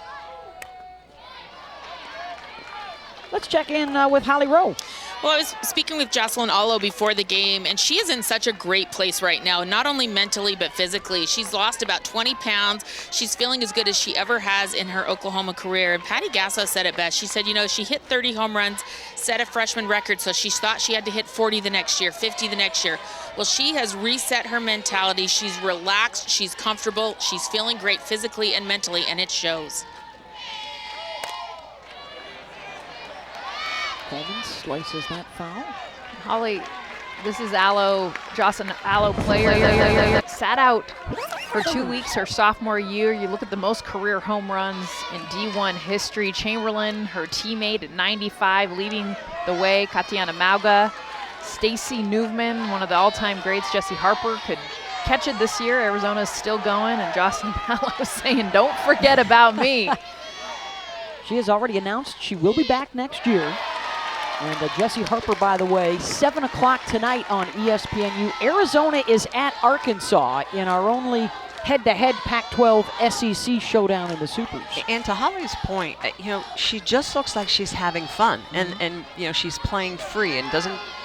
Let's check in with Holly Rowe. Well, I was speaking with Jocelyn Allo before the game, and she is in such a great place right now, not only mentally but physically. She's lost about 20 pounds. She's feeling as good as she ever has in her Oklahoma career. And Patty Gasso said it best. She said, you know, she hit 30 home runs, set a freshman record, so she thought she had to hit 40 the next year, 50 the next year. Well, she has reset her mentality. She's relaxed, she's comfortable, she's feeling great physically and mentally, and it shows. Coleman slices that foul. Holly, this is Allo, Jocelyn Allo player. Sat out for 2 weeks her sophomore year. You look at the most career home runs in D1 history. Chamberlain, her teammate at 95, leading the way. Katiana Mauga, Stacy Newman, one of the all-time greats. Jesse Harper could catch it this year. Arizona's still going, and Jocelyn Allo saying, don't forget about me. She has already announced she will be back next year. And Jesse Harper, by the way, 7 o'clock tonight on ESPNU. Arizona is at Arkansas in our only head-to-head Pac-12 SEC showdown in the Supers. And to Holly's point, she just looks like she's having fun, and she's playing free, and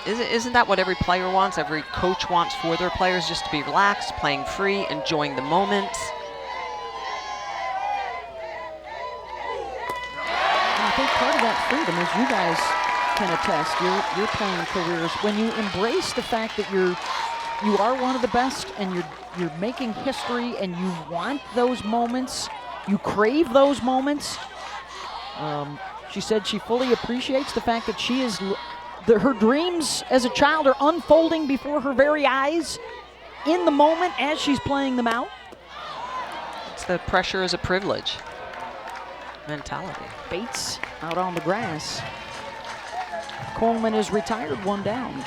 isn't that what every player wants? Every coach wants for their players, just to be relaxed, playing free, enjoying the moments. And I think part of that freedom, as you guys can attest, your playing careers, when you embrace the fact that you are one of the best, and you're making history, and you want those moments, you crave those moments. She said she fully appreciates the fact that her dreams as a child are unfolding before her very eyes in the moment as she's playing them out. It's the pressure is a privilege mentality. Bates out on the grass. Coleman is retired, 1 down.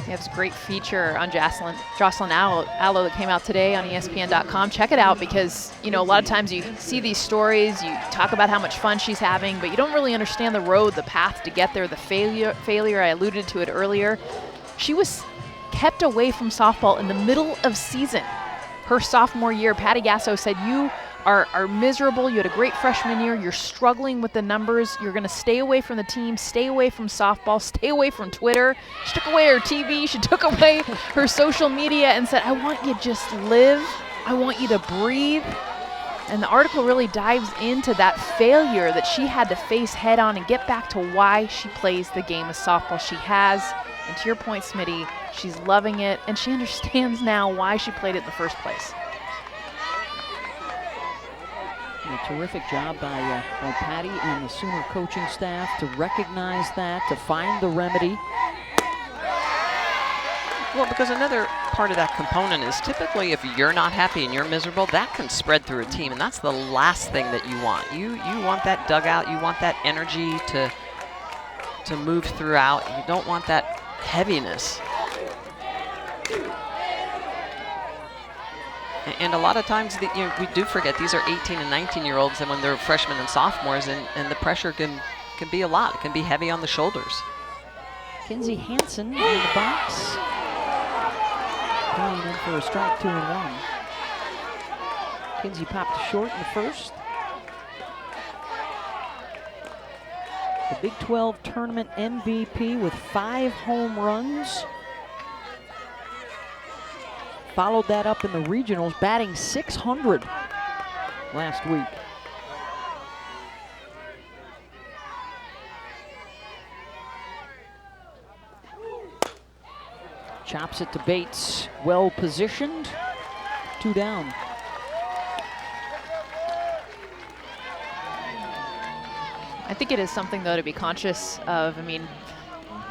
He has a great feature on Jocelyn Allo that came out today on ESPN.com. Check it out, because a lot of times you see these stories, you talk about how much fun she's having, but you don't really understand the road, the path to get there, the failure. I alluded to it earlier. She was kept away from softball in the middle of season. Her sophomore year, Patty Gasso said, "You are miserable. You had a great freshman year. You're struggling with the numbers. You're going to stay away from the team, stay away from softball, stay away from Twitter." She took away her TV. She took away her social media and said, "I want you to just live. I want you to breathe." And the article really dives into that failure that she had to face head on and get back to why she plays the game of softball she has. And to your point, Smitty, she's loving it, and she understands now why she played it in the first place. A terrific job by Patty and the Sooner coaching staff to recognize that, to find the remedy. Well, because another part of that component is typically if you're not happy and you're miserable, that can spread through a team, and that's the last thing that you want. You want that dugout, you want that energy to move throughout. You don't want that heaviness. And a lot of times, we do forget these are 18 and 19-year-olds, and when they're freshmen and sophomores, and the pressure can be a lot. It can be heavy on the shoulders. Kinsey Hansen in the box. Going in for a strike, 2-1. Kinsey popped short in the first. The Big 12 tournament MVP with 5 home runs. Followed that up in the regionals, batting .600 last week. Chops it to Bates, well positioned, 2 down. I think it is something, though, to be conscious of. I mean,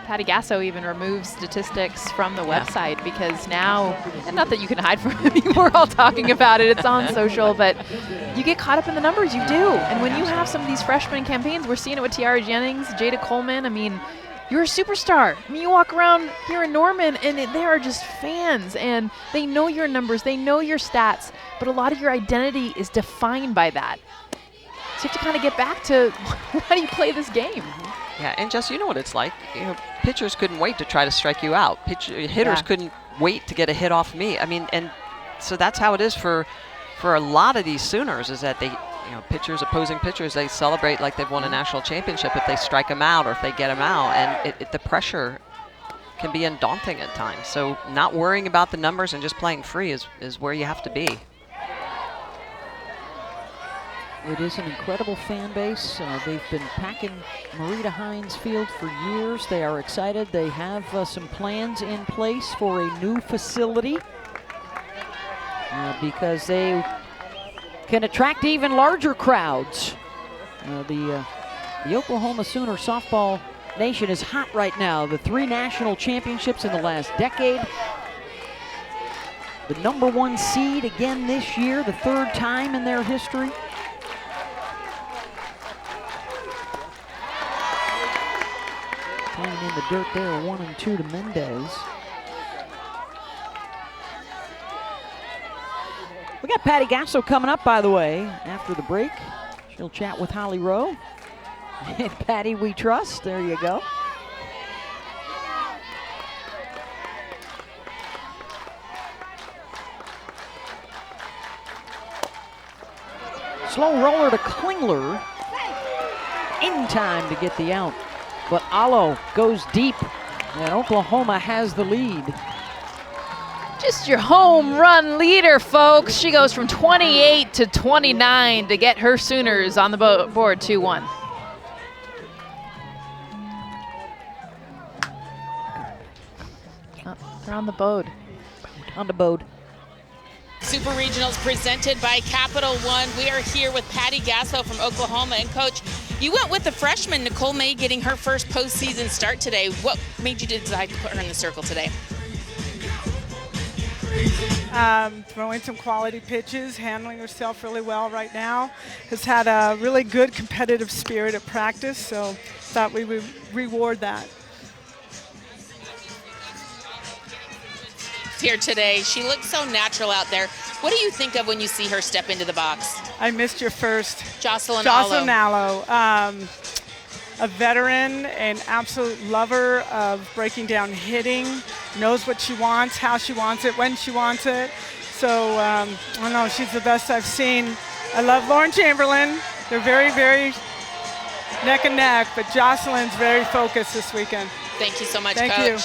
Patty Gasso even removes statistics from the website, because now, and not that you can hide from it, we're all talking about it, it's on social, but you get caught up in the numbers, you do. And when you have some of these freshman campaigns, we're seeing it with Tiara Jennings, Jada Coleman, I mean, you're a superstar. I mean, you walk around here in Norman and they are just fans, and they know your numbers, they know your stats, but a lot of your identity is defined by that. So you have to kind of get back to why do you play this game? Yeah, and Jess, you know what it's like. Pitchers couldn't wait to try to strike you out. Hitters couldn't wait to get a hit off me. I mean, and so that's how it is for a lot of these Sooners, is that they, opposing pitchers, they celebrate like they've won a national championship if they strike them out or if they get them out, and the pressure can be undaunting at times. So not worrying about the numbers and just playing free is where you have to be. It is an incredible fan base. They've been packing Marita Hines Field for years. They are excited. They have some plans in place for a new facility because they can attract even larger crowds. The Oklahoma Sooner softball nation is hot right now. The 3 national championships in the last decade. The #1 seed again this year, the 3rd time in their history. Playing in the dirt there, 1-2 to Mendez. We got Patty Gasso coming up, by the way, after the break. She'll chat with Holly Rowe. And Patty, we trust. There you go. Slow roller to Klingler. In time to get the out. But Alo goes deep, and Oklahoma has the lead. Just your home run leader, folks. She goes from 28 to 29 to get her Sooners on the board 2-1. They're on the board. On the board. Super Regionals presented by Capital One. We are here with Patty Gasso from Oklahoma. And Coach, you went with the freshman Nicole May getting her first postseason start today. What made you decide to put her in the circle today? Throwing some quality pitches, handling herself really well right now. Has had a really good competitive spirit at practice, so thought we would reward that. Here today, she looks so natural out there. What do you think of when you see her step into the box? I missed your first. Jocelyn Allo. A veteran, an absolute lover of breaking down hitting, knows what she wants, how she wants it, when she wants it. So, I don't know, she's the best I've seen. I love Lauren Chamberlain. They're very, very neck and neck, but Jocelyn's very focused this weekend. Thank you so much, Thank Coach. you.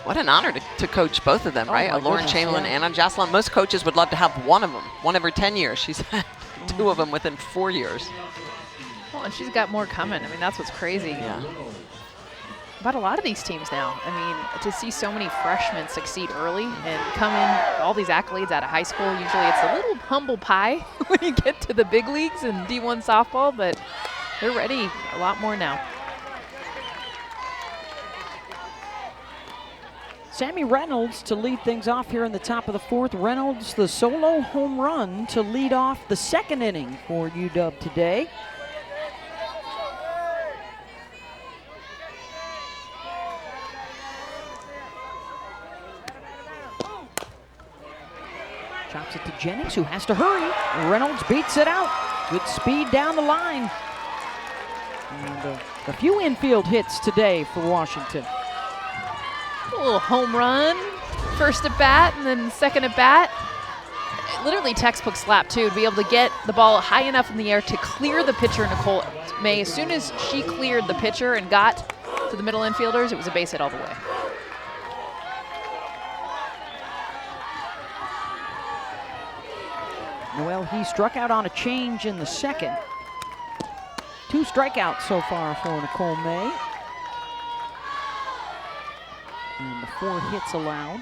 What an honor to coach both of them, right? Lauren Chamberlain and Jocelyn. Most coaches would love to have one of them, one every 10 years. She's had two of them within 4 years. Well, and she's got more coming. I mean, that's what's crazy. Yeah. About a lot of these teams now. I mean, to see so many freshmen succeed early and come in, all these accolades out of high school, usually it's a little humble pie when you get to the big leagues and D1 softball, but they're ready a lot more now. Sammy Reynolds to lead things off here in the top of the fourth. Reynolds, the solo home run to lead off the second inning for UW today. Chops it to Jennings, who has to hurry. Reynolds beats it out. Good speed down the line. And a few infield hits today for Washington. A little home run, first at bat and then second at bat. Literally textbook slap too, to be able to get the ball high enough in the air to clear the pitcher, Nicole May. As soon as she cleared the pitcher and got to the middle infielders, it was a base hit all the way. Well, he struck out on a change in the second. 2 strikeouts so far for Nicole May. And the 4 hits allowed.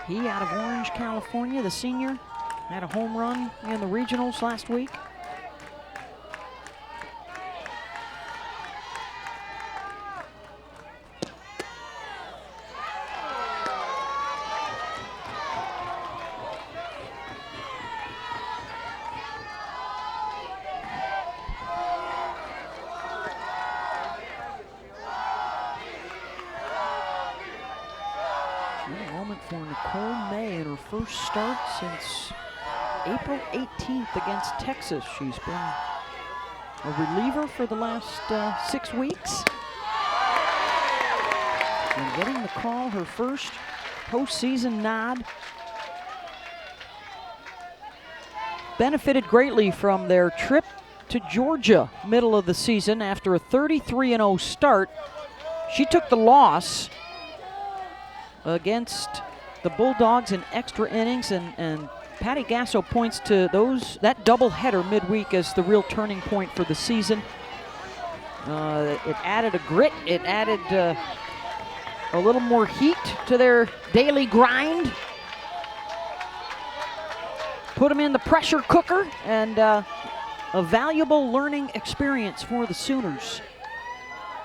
He out of Orange, California, the senior, had a home run in the regionals last week. For Nicole May in her first start since April 18th against Texas. She's been a reliever for the last 6 weeks. And getting the call, her first postseason nod. Benefited greatly from their trip to Georgia middle of the season after a 33-0 start. She took the loss against the Bulldogs in extra innings, and Patty Gasso points to that doubleheader midweek as the real turning point for the season. It added a grit, it added a little more heat to their daily grind. Put them in the pressure cooker, and a valuable learning experience for the Sooners.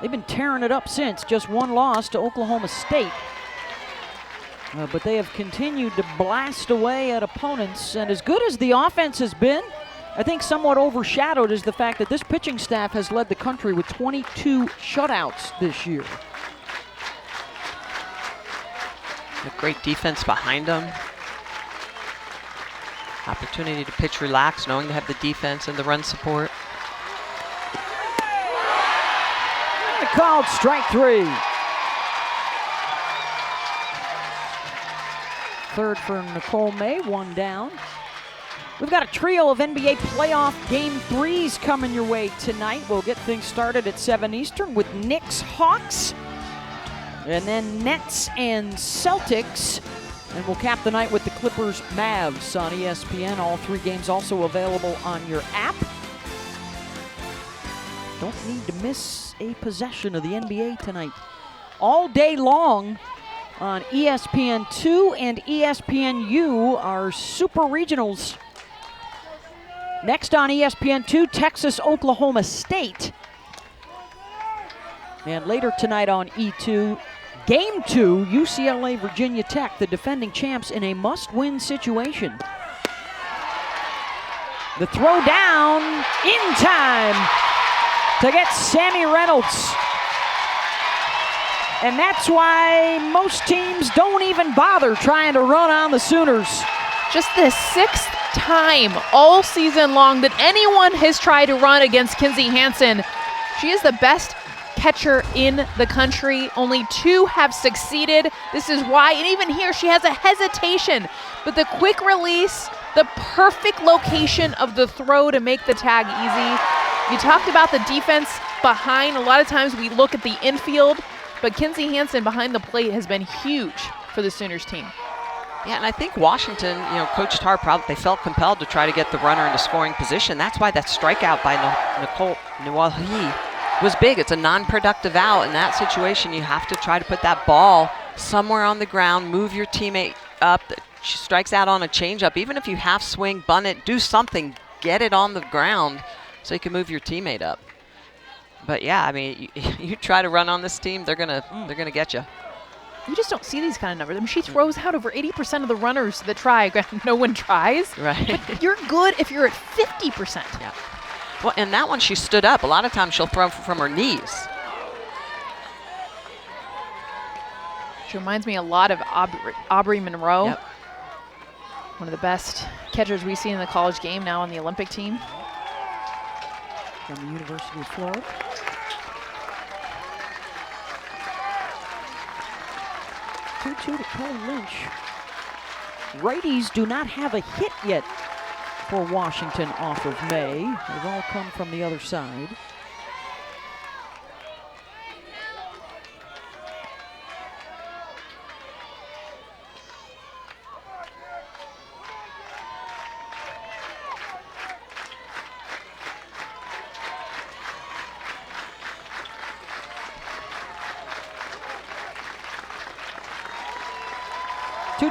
They've been tearing it up since, just one loss to Oklahoma State. But they have continued to blast away at opponents, and as good as the offense has been, I think somewhat overshadowed is the fact that this pitching staff has led the country with 22 shutouts this year. A great defense behind them. Opportunity to pitch relaxed, knowing they have the defense and the run support. Called strike 3. Third for Nicole May, 1 down. We've got a trio of NBA playoff game 3s coming your way tonight. We'll get things started at 7 Eastern with Knicks Hawks, and then Nets and Celtics. And we'll cap the night with the Clippers Mavs on ESPN. All 3 games also available on your app. Don't need to miss a possession of the NBA tonight. All day long on ESPN2 and ESPNU are Super Regionals. Next on ESPN2, Texas, Oklahoma State. And later tonight on E2, Game 2, UCLA, Virginia Tech, the defending champs in a must-win situation. The throw down in time to get Sammy Reynolds. And that's why most teams don't even bother trying to run on the Sooners. Just the 6th time all season long that anyone has tried to run against Kinzie Hansen. She is the best catcher in the country. Only 2 have succeeded. This is why, and even here she has a hesitation, but the quick release, the perfect location of the throw to make the tag easy. You talked about the defense behind. A lot of times we look at the infield, but Kinzie Hansen behind the plate has been huge for the Sooners team. Yeah, and I think Washington, Coach Tarr probably they felt compelled to try to get the runner into scoring position. That's why that strikeout by Nicole Nuahi was big. It's a non-productive out. In that situation, you have to try to put that ball somewhere on the ground, move your teammate up. She strikes out on a changeup. Even if you half swing, bunt it, do something, get it on the ground so you can move your teammate up. But yeah, I mean, you try to run on this team, they're gonna get you. You just don't see these kind of numbers. I mean, she throws out over 80% of the runners that try. No one tries. Right. But you're good if you're at 50%. Yeah. Well, and that one she stood up. A lot of times she'll throw from her knees. She reminds me a lot of Aubrey Monroe. Yep. One of the best catchers we've seen in the college game, now on the Olympic team. From the University of Florida. 2-2 to Kelly Lynch. Righties do not have a hit yet for Washington off of May. They've all come from the other side.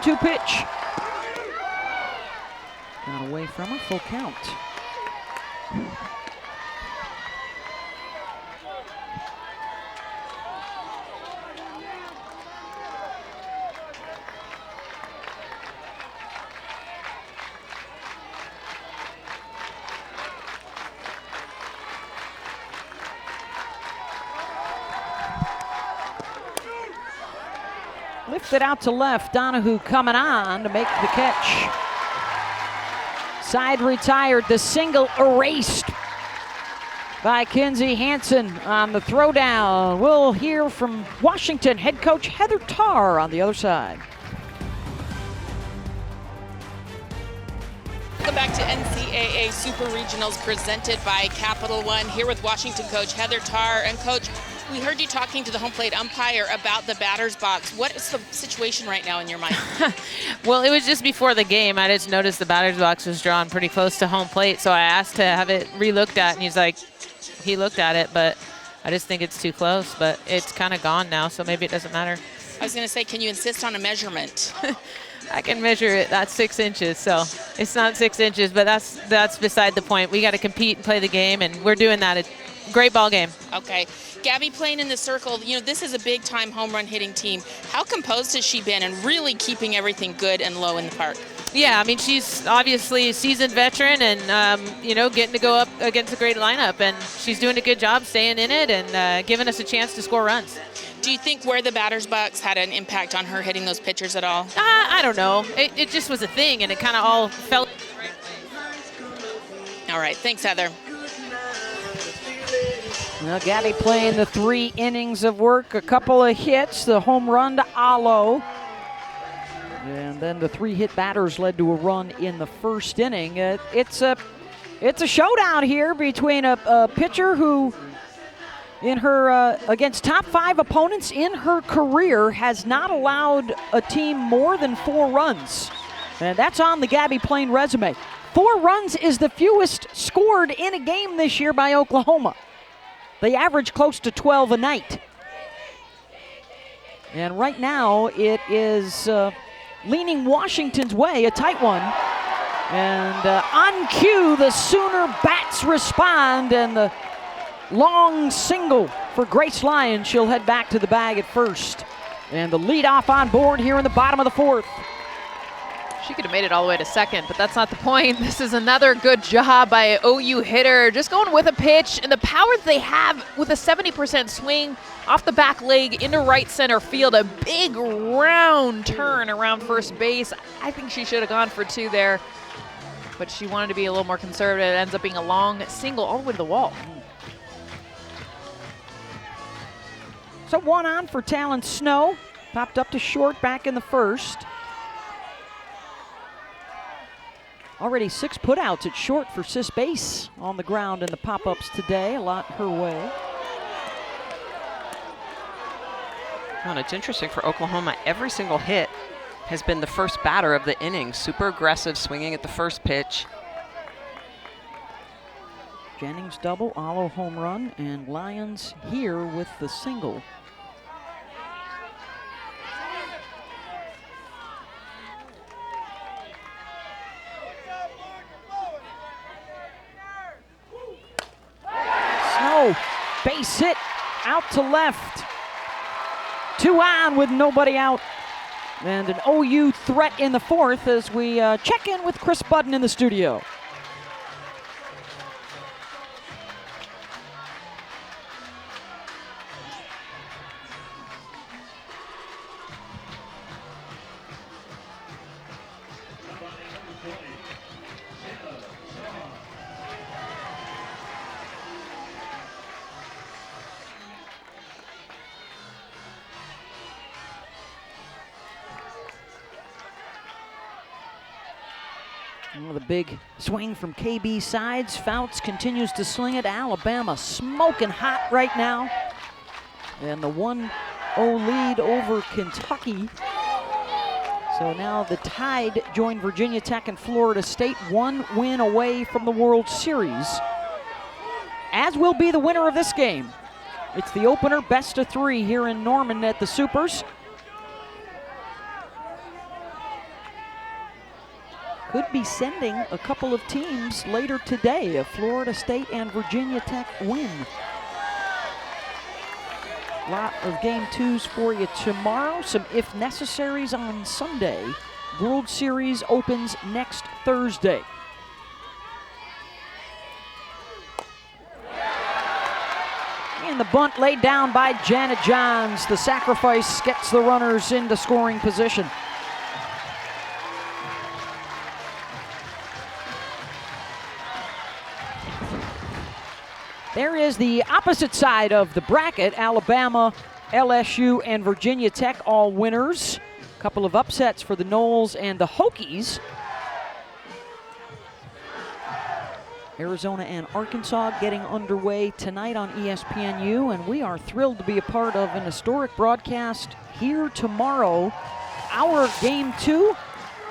Two pitch. Got away from her, full count. Lifted out to left, Donahue coming on to make the catch. Side retired, the single erased by Kinzie Hansen on the throwdown. We'll hear from Washington head coach Heather Tarr on the other side. Welcome back to NCAA Super Regionals presented by Capital One. Here with Washington coach Heather Tarr. And coach, we heard you talking to the home plate umpire about the batter's box. What is the situation right now in your mind? Well, it was just before the game. I just noticed the batter's box was drawn pretty close to home plate, so I asked to have it re-looked at, and he's like, he looked at it, but I just think it's too close. But it's kind of gone now, so maybe it doesn't matter. I was going to say, can you insist on a measurement? I can measure it. That's 6 inches, so it's not 6 inches, but that's beside the point. We got to compete and play the game, and we're doing that. It's a great ball game. Okay. Gabby playing in the circle, this is a big-time home run hitting team. How composed has she been and really keeping everything good and low in the park? Yeah, I mean, she's obviously a seasoned veteran and, getting to go up against a great lineup. And she's doing a good job staying in it and giving us a chance to score runs. Do you think where the batter's box had an impact on her hitting those pitchers at all? I don't know. It just was a thing, and it kind of all felt. All right. Thanks, Heather. Well, Gabby playing the 3 innings of work, a couple of hits, the home run to Alo. And then the 3-hit batters led to a run in the first inning. It's a showdown here between a pitcher who, in her against top 5 opponents in her career, has not allowed a team more than 4 runs. And that's on the Gabby Plain resume. 4 runs is the fewest scored in a game this year by Oklahoma. They average close to 12 a night. And right now it is leaning Washington's way, a tight one. And on cue, the Sooner bats respond, and the long single for Grace Lyons. She'll head back to the bag at first. And the leadoff on board here in the bottom of the 4th. She could have made it all the way to second, but that's not the point. This is another good job by an OU hitter, just going with a pitch, and the power that they have with a 70% swing off the back leg into right center field, a big round turn around first base. I think she should have gone for 2 there, but she wanted to be a little more conservative. It ends up being a long single all the way to the wall. So 1 on for Talon Snow, popped up to short back in the first. Already 6 putouts at short for Sis Base on the ground in the pop-ups today, a lot her way. Well, and it's interesting for Oklahoma, every single hit has been the first batter of the inning. Super aggressive, swinging at the first pitch. Jennings double, Alo home run, and Lyons here with the single. Snow, base hit, out to left. 2 on with nobody out. And an OU threat in the 4th as we check in with Chris Budden in the studio. Well, the big swing from KB sides. Fouts continues to sling it. Alabama smoking hot right now. And the 1-0 lead over Kentucky. So now the Tide join Virginia Tech and Florida State, 1 win away from the World Series. As will be the winner of this game. It's the opener, best of 3 here in Norman at the Supers. Could be sending a couple of teams later today, a Florida State and Virginia Tech win. Lot of game 2s for you tomorrow, some if necessaries on Sunday. World Series opens next Thursday. And the bunt laid down by Janet Johns. The sacrifice gets the runners into scoring position. There is the opposite side of the bracket. Alabama, LSU, and Virginia Tech all winners. A couple of upsets for the Noles and the Hokies. Arizona and Arkansas getting underway tonight on ESPNU, and we are thrilled to be a part of an historic broadcast here tomorrow. Our game 2,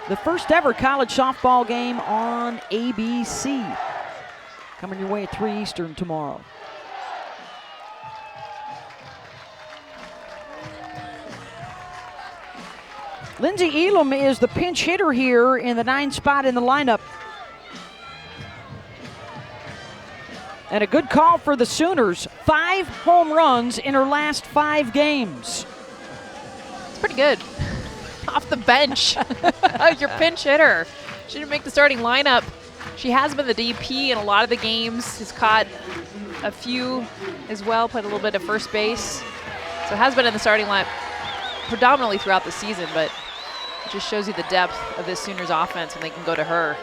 the first ever college softball game on ABC. Coming your way at 3 Eastern tomorrow. Lindsey Elam is the pinch hitter here in the 9th spot in the lineup. And a good call for the Sooners. 5 home runs in her last 5 games. It's pretty good. Off the bench. Your pinch hitter. She didn't make the starting lineup. She has been the DP in a lot of the games. Has caught a few as well, played a little bit of first base. So has been in the starting lineup predominantly throughout the season, but it just shows you the depth of this Sooners offense when they can go to her.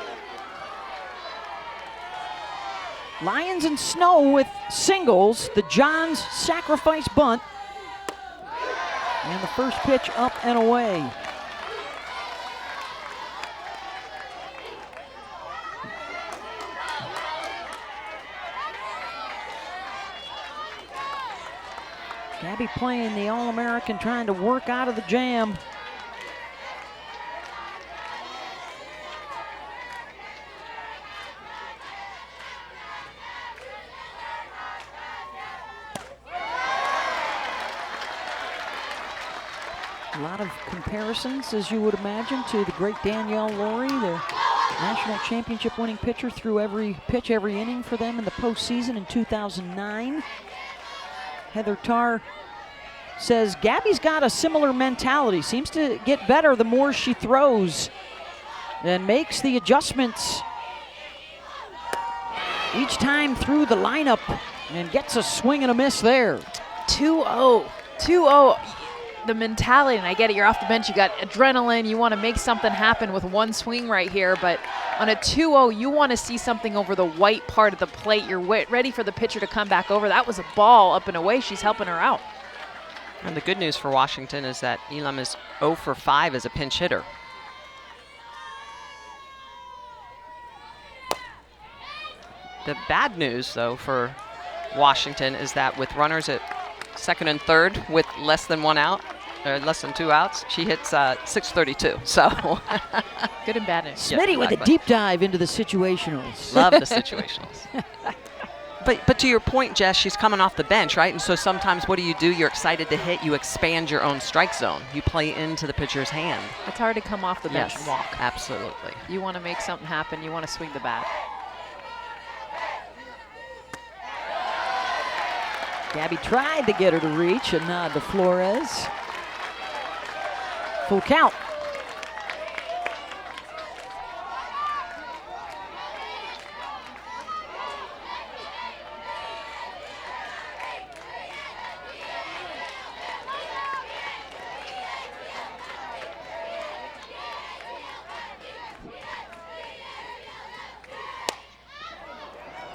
Lions and Snow with singles. The Johns sacrifice bunt. And the first pitch up and away. Gabby playing the All-American, trying to work out of the jam. A lot of comparisons, as you would imagine, to the great Danielle Laurie, the national championship winning pitcher, threw every pitch, every inning for them in the postseason in 2009. Heather Tarr says Gabby's got a similar mentality, seems to get better the more she throws and makes the adjustments each time through the lineup and gets a swing and a miss there. 2-0, 2-0. The mentality, and I get it, you're off the bench, you got adrenaline, you want to make something happen with one swing right here, but on a 2-0, you want to see something over the white part of the plate. You're ready for the pitcher to come back over. That was a ball up and away. She's helping her out. And the good news for Washington is that Elam is 0 for 5 as a pinch hitter. The bad news, though, for Washington is that with runners at second and third with less than 1 out, or less than 2 outs, she hits 632. So good and bad news. Smitty with a deep dive into the situationals. Love the situationals. But to your point, Jess, she's coming off the bench, right? And so sometimes what do? You're excited to hit. You expand your own strike zone. You play into the pitcher's hand. It's hard to come off the bench and walk. Absolutely. You want to make something happen. You want to swing the bat. Gabby tried to get her to reach, a nod to Flores. Full count.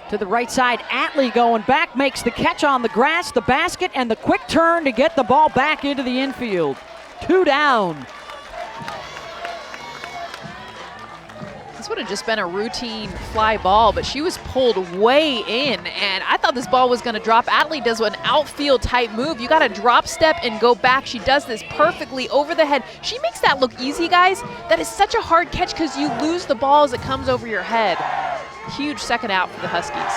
To the right side, Atlee going back, makes the catch on the grass, the basket, and the quick turn to get the ball back into the infield. 2 down. This would have just been a routine fly ball, but she was pulled way in, and I thought this ball was going to drop. Atlee does an outfield type move. You got to drop step and go back. She does this perfectly over the head. She makes that look easy, guys. That is such a hard catch because you lose the ball as it comes over your head. Huge second out for the Huskies.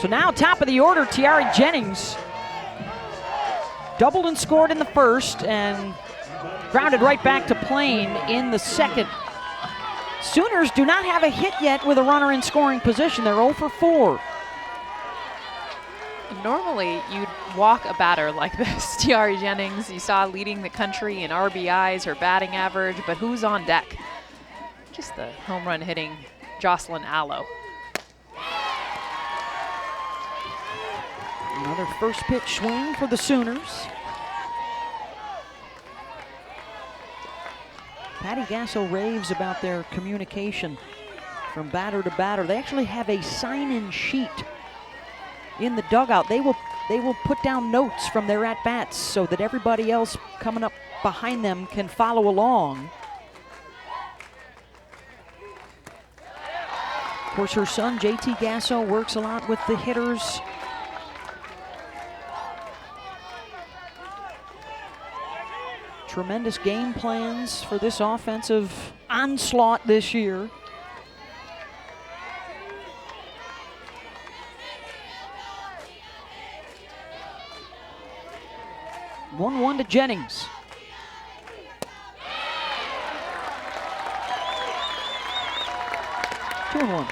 So now top of the order, Tiari Jennings. Doubled and scored in the first and grounded right back to Plain in the second. Sooners do not have a hit yet with a runner in scoring position. They're 0 for 4. Normally, you'd walk a batter like this. Tiari Jennings, you saw leading the country in RBIs, her batting average, but who's on deck? Just the home run hitting Jocelyn Allo. Another first pitch swing for the Sooners. Patty Gasso raves about their communication from batter to batter. They actually have a sign-in sheet in the dugout. They will put down notes from their at-bats so that everybody else coming up behind them can follow along. Of course, her son, JT Gasso, works a lot with the hitters. Tremendous game plans for this offensive onslaught this year. One to Jennings. Two and one.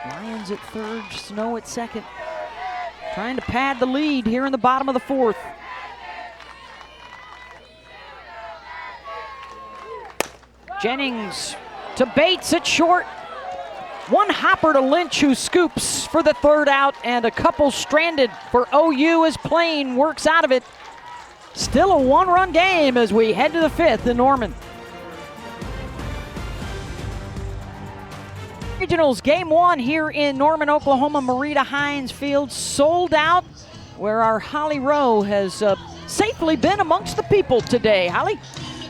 Lions at third, Snow at second. trying to pad the lead here in the bottom of the fourth. Jennings to Bates at short. One hopper to Lynch, who scoops for the third out, and a couple stranded for OU as Plain works out of it. Still a one-run game as we head to the fifth in Norman. Regionals Game 1 here in Norman, Oklahoma. Marita Hines Field sold out, where our Holly Rowe has safely been amongst the people today. Holly?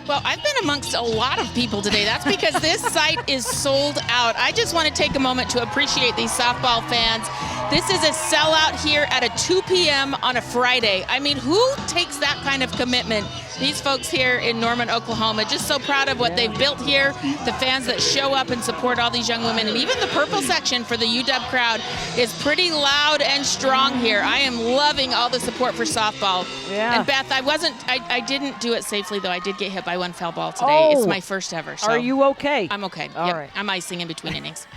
Well, I've been amongst a lot of people today. That's because this site is sold out. I just want to take a moment to appreciate these softball fans. This is a sellout here at a 2 p.m. on a Friday. I mean, who takes that kind of commitment? These folks here in Norman, Oklahoma, just so proud of what they've built here, the fans that show up and support all these young women. And even the purple section for the UW crowd is pretty loud and strong here. I am loving all the support for softball. Yeah. And Beth, I didn't do it safely, though. I did get hit by one foul ball today. It's my first ever. So are you okay? I'm okay. All yep. right. I'm icing in between innings.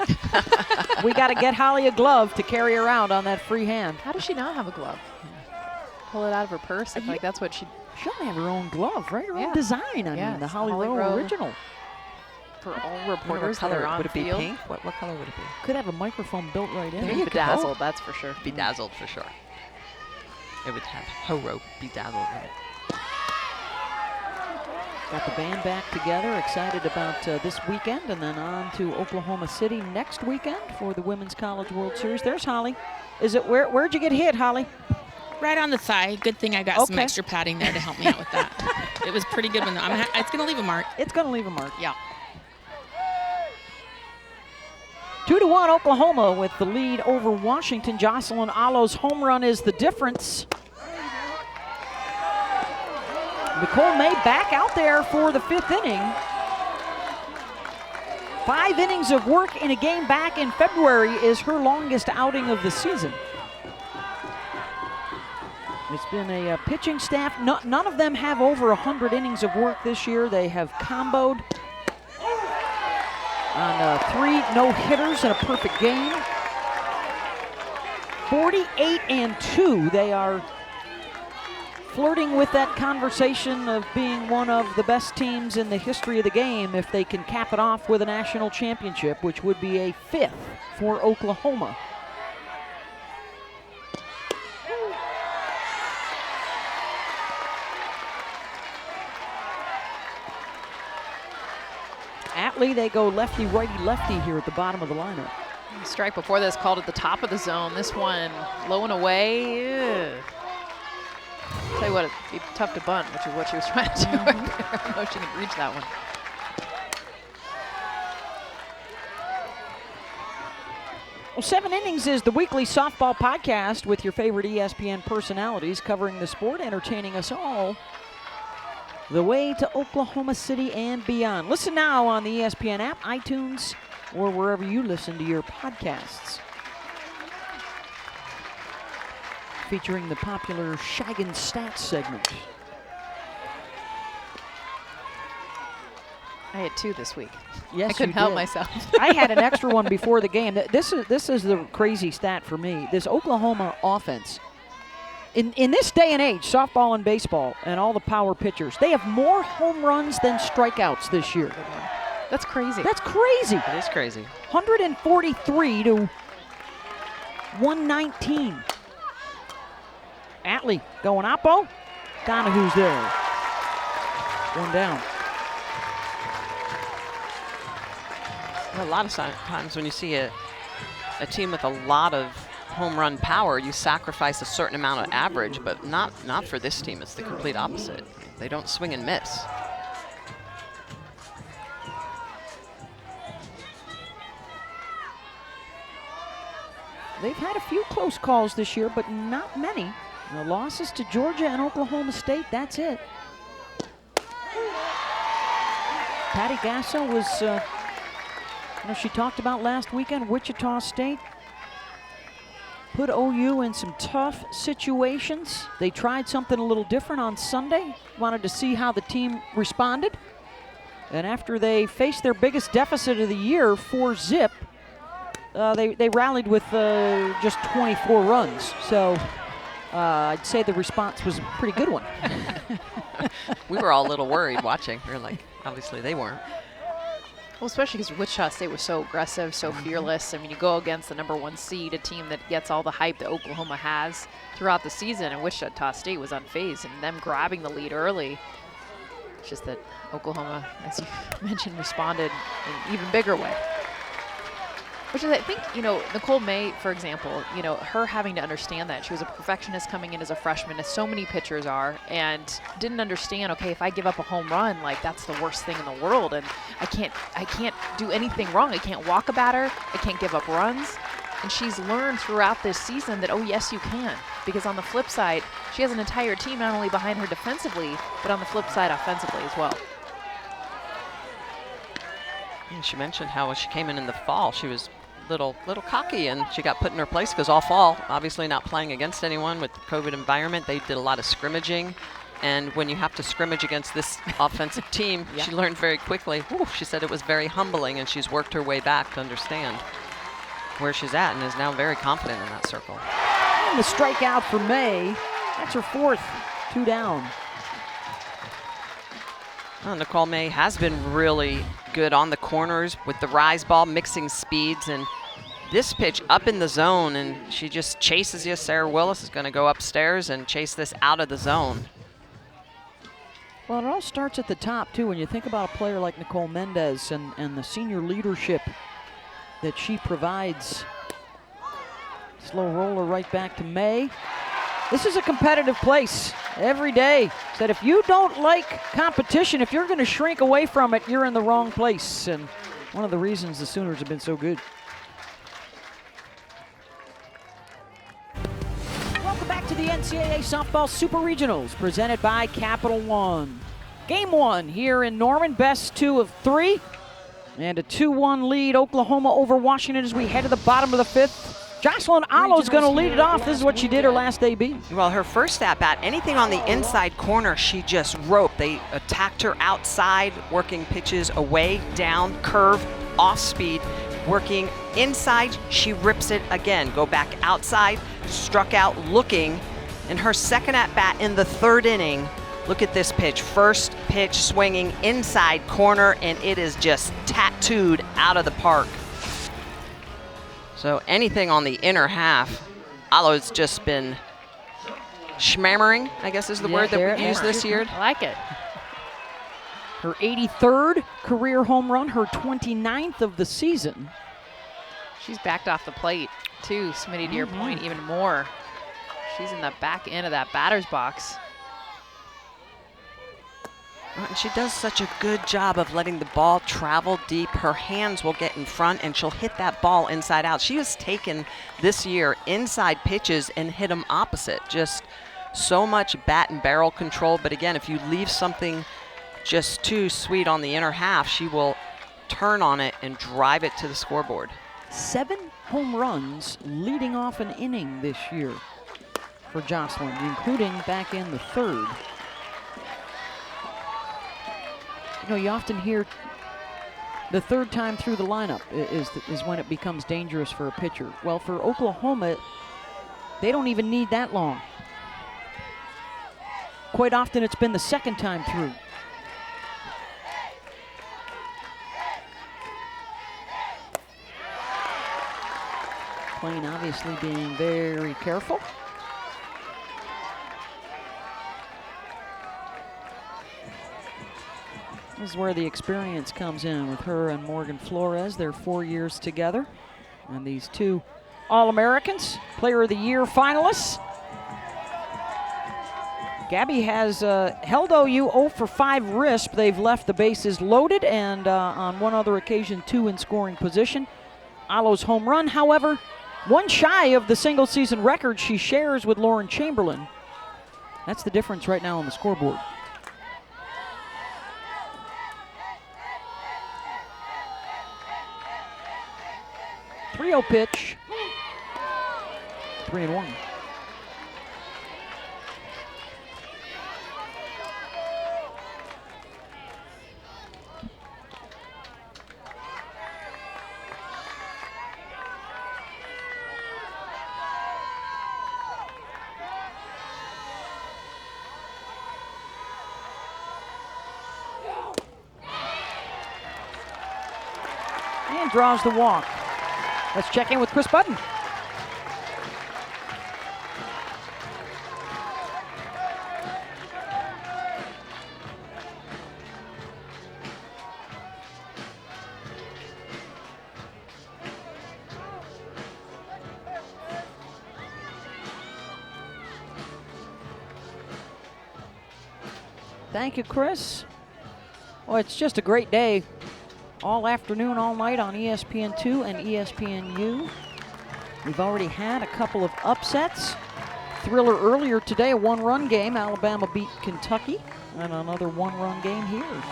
We got to get Holly a glove to carry around on that free hand. How does she not have a glove? Pull it out of her purse? I feel like that's what she... She'll have her own glove, right? Her own design. I mean, the Holly Rowe original. For all reporters that are on would it be field. pink? What color would it be? Could have a microphone built right in. Maybe bedazzled, that's for sure. Bedazzled for sure. It would have Horo bedazzled in it. Got the band back together, excited about this weekend, and then on to Oklahoma City next weekend for the Women's College World Series. There's Holly. Is it where'd you get hit, Holly? Right on the thigh. Good thing I got some extra padding there to help me out with that. It was pretty good. It's going to leave a mark. It's going to leave a mark. Yeah. 2-1 Oklahoma with the lead over Washington. Jocelyn Alo's home run is the difference. Nicole May back out there for the fifth inning. 5 innings of work in a game back in February is her longest outing of the season. It's been a pitching staff. None of them have over 100 innings of work this year. They have comboed on 3 no-hitters in a perfect game. 48-2. They are flirting with that conversation of being one of the best teams in the history of the game if they can cap it off with a national championship, which would be a 5th for Oklahoma. Atlee, they go lefty, righty, lefty here at the bottom of the lineup. Strike before this called at the top of the zone. This one low and away. Ugh. Tell you what, it'd be tough to bunt, which is what she was trying to do right there. I don't know if she can reach that one. Well, 7 Innings is the weekly softball podcast with your favorite ESPN personalities covering the sport, entertaining us all the way to Oklahoma City and beyond. Listen now on the ESPN app, iTunes, or wherever you listen to your podcasts. Featuring the popular Shaggin' Stats segment. I had 2 this week. Yes, I couldn't help myself. I had an extra one before the game. This is the crazy stat for me. This Oklahoma offense, in this day and age, softball and baseball and all the power pitchers, they have more home runs than strikeouts this year. That's crazy. That's crazy. It is crazy. 143 to 119. Atlee going oppo. Donahue's there. One down. A lot of times when you see a team with a lot of home run power, you sacrifice a certain amount of average, but not for this team. It's the complete opposite. They don't swing and miss. They've had a few close calls this year, but not many. The losses to Georgia and Oklahoma State, that's it. Patty Gasso was, she talked about last weekend, Wichita State put OU in some tough situations. They tried something a little different on Sunday, wanted to see how the team responded. And after they faced their biggest deficit of the year, 4-0, they rallied with just 24 runs. So I'd say the response was a pretty good one. We were all a little worried watching. We were like, obviously they weren't. Well, especially because Wichita State was so aggressive, so fearless. I mean, you go against the #1 seed, a team that gets all the hype that Oklahoma has throughout the season, and Wichita State was unfazed, and them grabbing the lead early. It's just that Oklahoma, as you mentioned, responded in an even bigger way. Which is, I think, you know, Nicole May, for example, you know, her having to understand that. She was a perfectionist coming in as a freshman, as so many pitchers are, and didn't understand, okay, if I give up a home run, like, that's the worst thing in the world, and I can't do anything wrong. I can't walk a batter. I can't give up runs. And she's learned throughout this season that, oh, yes, you can. Because on the flip side, she has an entire team not only behind her defensively, but on the flip side offensively as well. And she mentioned how when she came in the fall, she was little cocky, and she got put in her place because all fall, obviously not playing against anyone with the COVID environment. They did a lot of scrimmaging, and when you have to scrimmage against this offensive team, she learned very quickly. Ooh, she said it was very humbling, and she's worked her way back to understand where she's at and is now very confident in that circle. And the strikeout for May. That's her 4th, 2 down. Well, Nicole May has been really good on the corners with the rise ball, mixing speeds, and this pitch up in the zone, and she just chases you. Sarah Willis is going to go upstairs and chase this out of the zone. Well, it all starts at the top, too, when you think about a player like Nicole Mendez and the senior leadership that she provides. Slow roller right back to May. This is a competitive place every day. That if you don't like competition, if you're going to shrink away from it, you're in the wrong place. And one of the reasons the Sooners have been so good. Welcome back to the NCAA Softball Super Regionals, presented by Capital One. Game 1 here in Norman, best 2 of 3. And a 2-1 lead, Oklahoma over Washington as we head to the bottom of the 5th. Jocelyn Allo's going to lead it off. This is what she did her last AB. Well, her first at-bat, anything on the inside corner, she just roped. They attacked her outside, working pitches away, down, curve, off speed, working inside. She rips it again. Go back outside, struck out looking. In her second at-bat in the 3rd inning, look at this pitch. First pitch swinging inside corner, and it is just tattooed out of the park. So anything on the inner half, Allo's just been schmammering, I guess is the word that we use this year. I like it. Her 83rd career home run, her 29th of the season. She's backed off the plate, too, Smitty, to your point, even more. She's in the back end of that batter's box. And she does such a good job of letting the ball travel deep. Her hands will get in front, and she'll hit that ball inside out. She has taken this year inside pitches and hit them opposite. Just so much bat and barrel control. But again, if you leave something just too sweet on the inner half, she will turn on it and drive it to the scoreboard. 7 home runs leading off an inning this year for Jocelyn, including back in the 3rd. You know, you often hear the 3rd time through the lineup is when it becomes dangerous for a pitcher. Well, for Oklahoma, they don't even need that long. Quite often it's been the 2nd time through. Plain obviously being very careful. This is where the experience comes in with her and Morgan Flores. They're 4 years together. And these 2 All-Americans, Player of the Year finalists. Gabby has held OU 0 for 5 RISP. They've left the bases loaded and on one other occasion 2 in scoring position. Allo's home run, however, 1 shy of the single season record she shares with Lauren Chamberlain. That's the difference right now on the scoreboard. 3-0 pitch. 3-1. draws the walk. Let's check in with Chris Budden. Thank you, Chris. Well, it's just a great day. All afternoon, all night on ESPN2 and ESPNU. We've already had a couple of upsets. Thriller earlier today, a one-run game. Alabama beat Kentucky, and another one-run game here.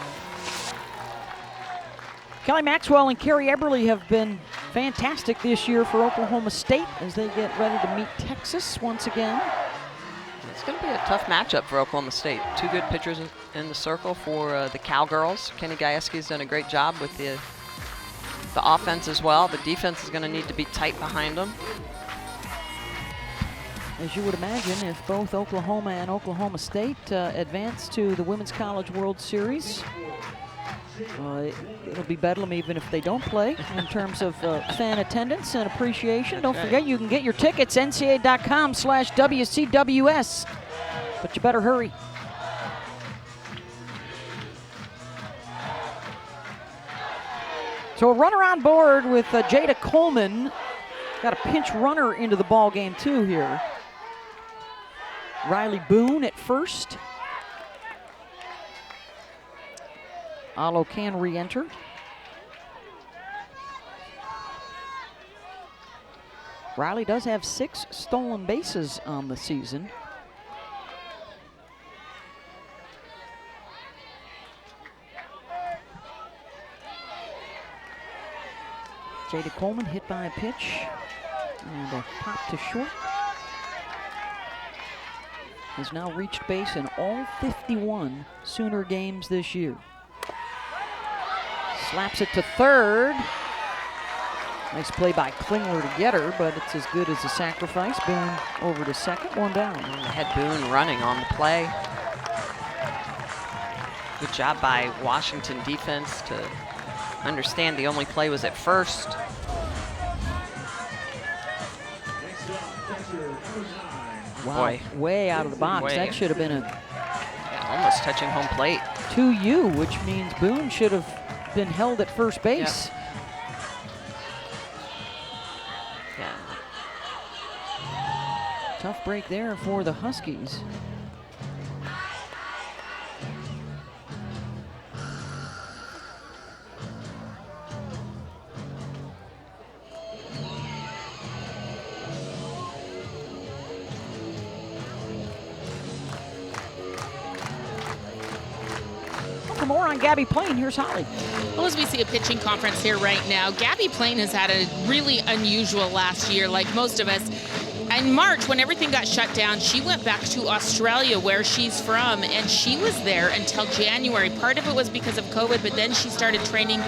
Kelly Maxwell and Carrie Eberly have been fantastic this year for Oklahoma State as they get ready to meet Texas once again. It's going to be a tough matchup for Oklahoma State. Two good pitchers in the circle for the Cowgirls. Kenny Gajewski's done a great job with the offense as well. The defense is going to need to be tight behind them. As you would imagine, if both Oklahoma and Oklahoma State advance to the Women's College World Series, it'll be bedlam even if they don't play in terms of fan attendance and appreciation. Don't forget, you can get your tickets, ncaa.com/WCWS, but you better hurry. So a runner on board with Jada Coleman. Got a pinch runner into the ball game too here. Riley Boone at first. Alo can re-enter. Riley does have 6 stolen bases on the season. Jada Coleman hit by a pitch and a pop to short. Has now reached base in all 51 Sooner games this year. Slaps it to third. Nice play by Klingler to get her, but it's as good as a sacrifice. Boone over to second, one down. Had Boone running on the play. Good job by Washington defense to understand the only play was at first. Wow, Boy. way out of the box. That should have been almost touching home plate. 2U, which means Boone should have been held at first base. Yeah. Tough break there for the Huskies. For more on Gabby Plain, here's Holly. Well, as we see a pitching conference here right now, Gabby Plain has had a really unusual last year, like most of us. In March, when everything got shut down, she went back to Australia, where she's from, and she was there until January. Part of it was because of COVID, but then she started training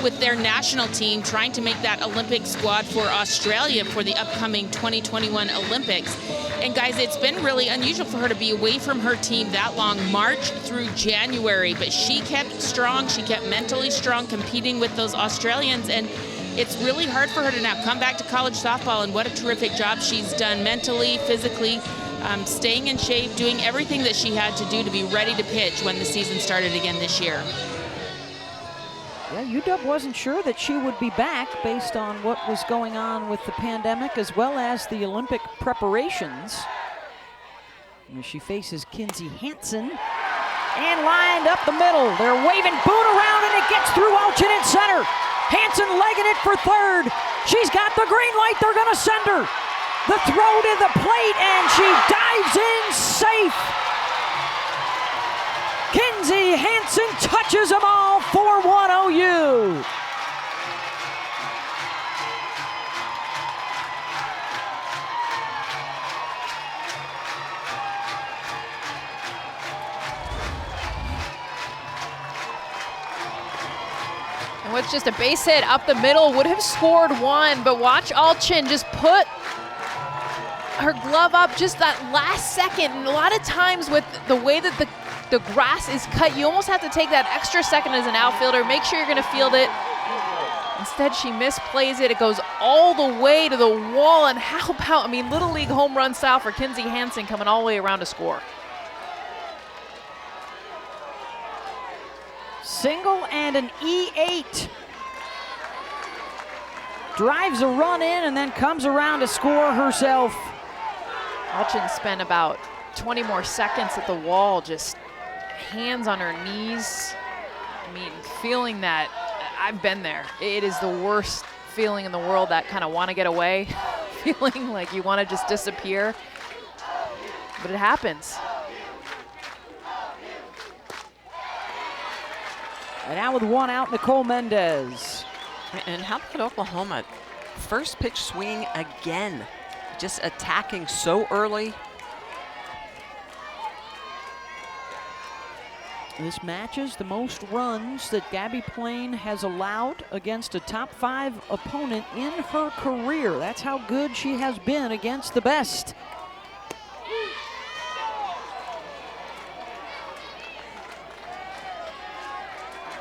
with their national team, trying to make that Olympic squad for Australia for the upcoming 2021 Olympics. And guys, it's been really unusual for her to be away from her team that long, March through January, but she kept strong, she kept mentally strong, competing with those Australians, and it's really hard for her to now come back to college softball, and what a terrific job she's done mentally, physically, staying in shape, doing everything that she had to do to be ready to pitch when the season started again this year. Yeah, UW wasn't sure that she would be back based on what was going on with the pandemic as well as the Olympic preparations. And she faces Kinsey Hansen and lined up the middle. They're waving Boone around and it gets through Alchin in center. Hansen legging it for third. She's got the green light. They're going to send her. The throw to the plate and she dives in safe. Kinsey Hansen touches them all, 4-1 OU. And with just a base hit up the middle, would have scored one, but watch Alchin just put her glove up just that last second. And a lot of times with the way that the grass is cut, you almost have to take that extra second as an outfielder, make sure you're going to field it. Instead, she misplays it. It goes all the way to the wall. And how about, I mean, Little League home run style for Kinzie Hansen coming all the way around to score. Single and an E8. Drives a run in and then comes around to score herself. Alchin spent about 20 more seconds at the wall, just hands on her knees. I mean, feeling that, I've been there. It is the worst feeling in the world, that kind of want to get away, feeling like you want to just disappear. But it happens. And now with one out, Nicole Mendez. And how about Oklahoma? First pitch swinging again. Just attacking so early. This matches the most runs that Gabby Plain has allowed against a top 5 opponent in her career. That's how good she has been against the best.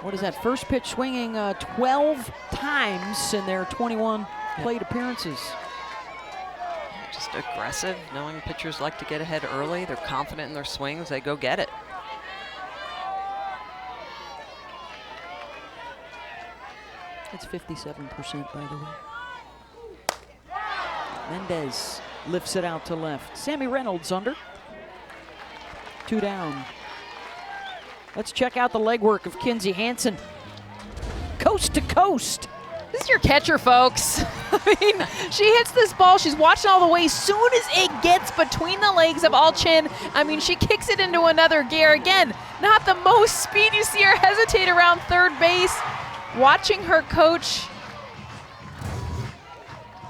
What is that? First pitch swinging 12 times in their 21 plate appearances. Just aggressive, knowing pitchers like to get ahead early. They're confident in their swings. They go get it. It's 57%, by the way. Mendez lifts it out to left. Sammy Reynolds under. 2 down. Let's check out the legwork of Kinzie Hansen. Coast to coast. This is your catcher, folks. I mean, she hits this ball. She's watching all the way. As soon as it gets between the legs of Alchin, I mean, she kicks it into another gear. Again, not the most speed. You see her hesitate around third base. Watching her coach,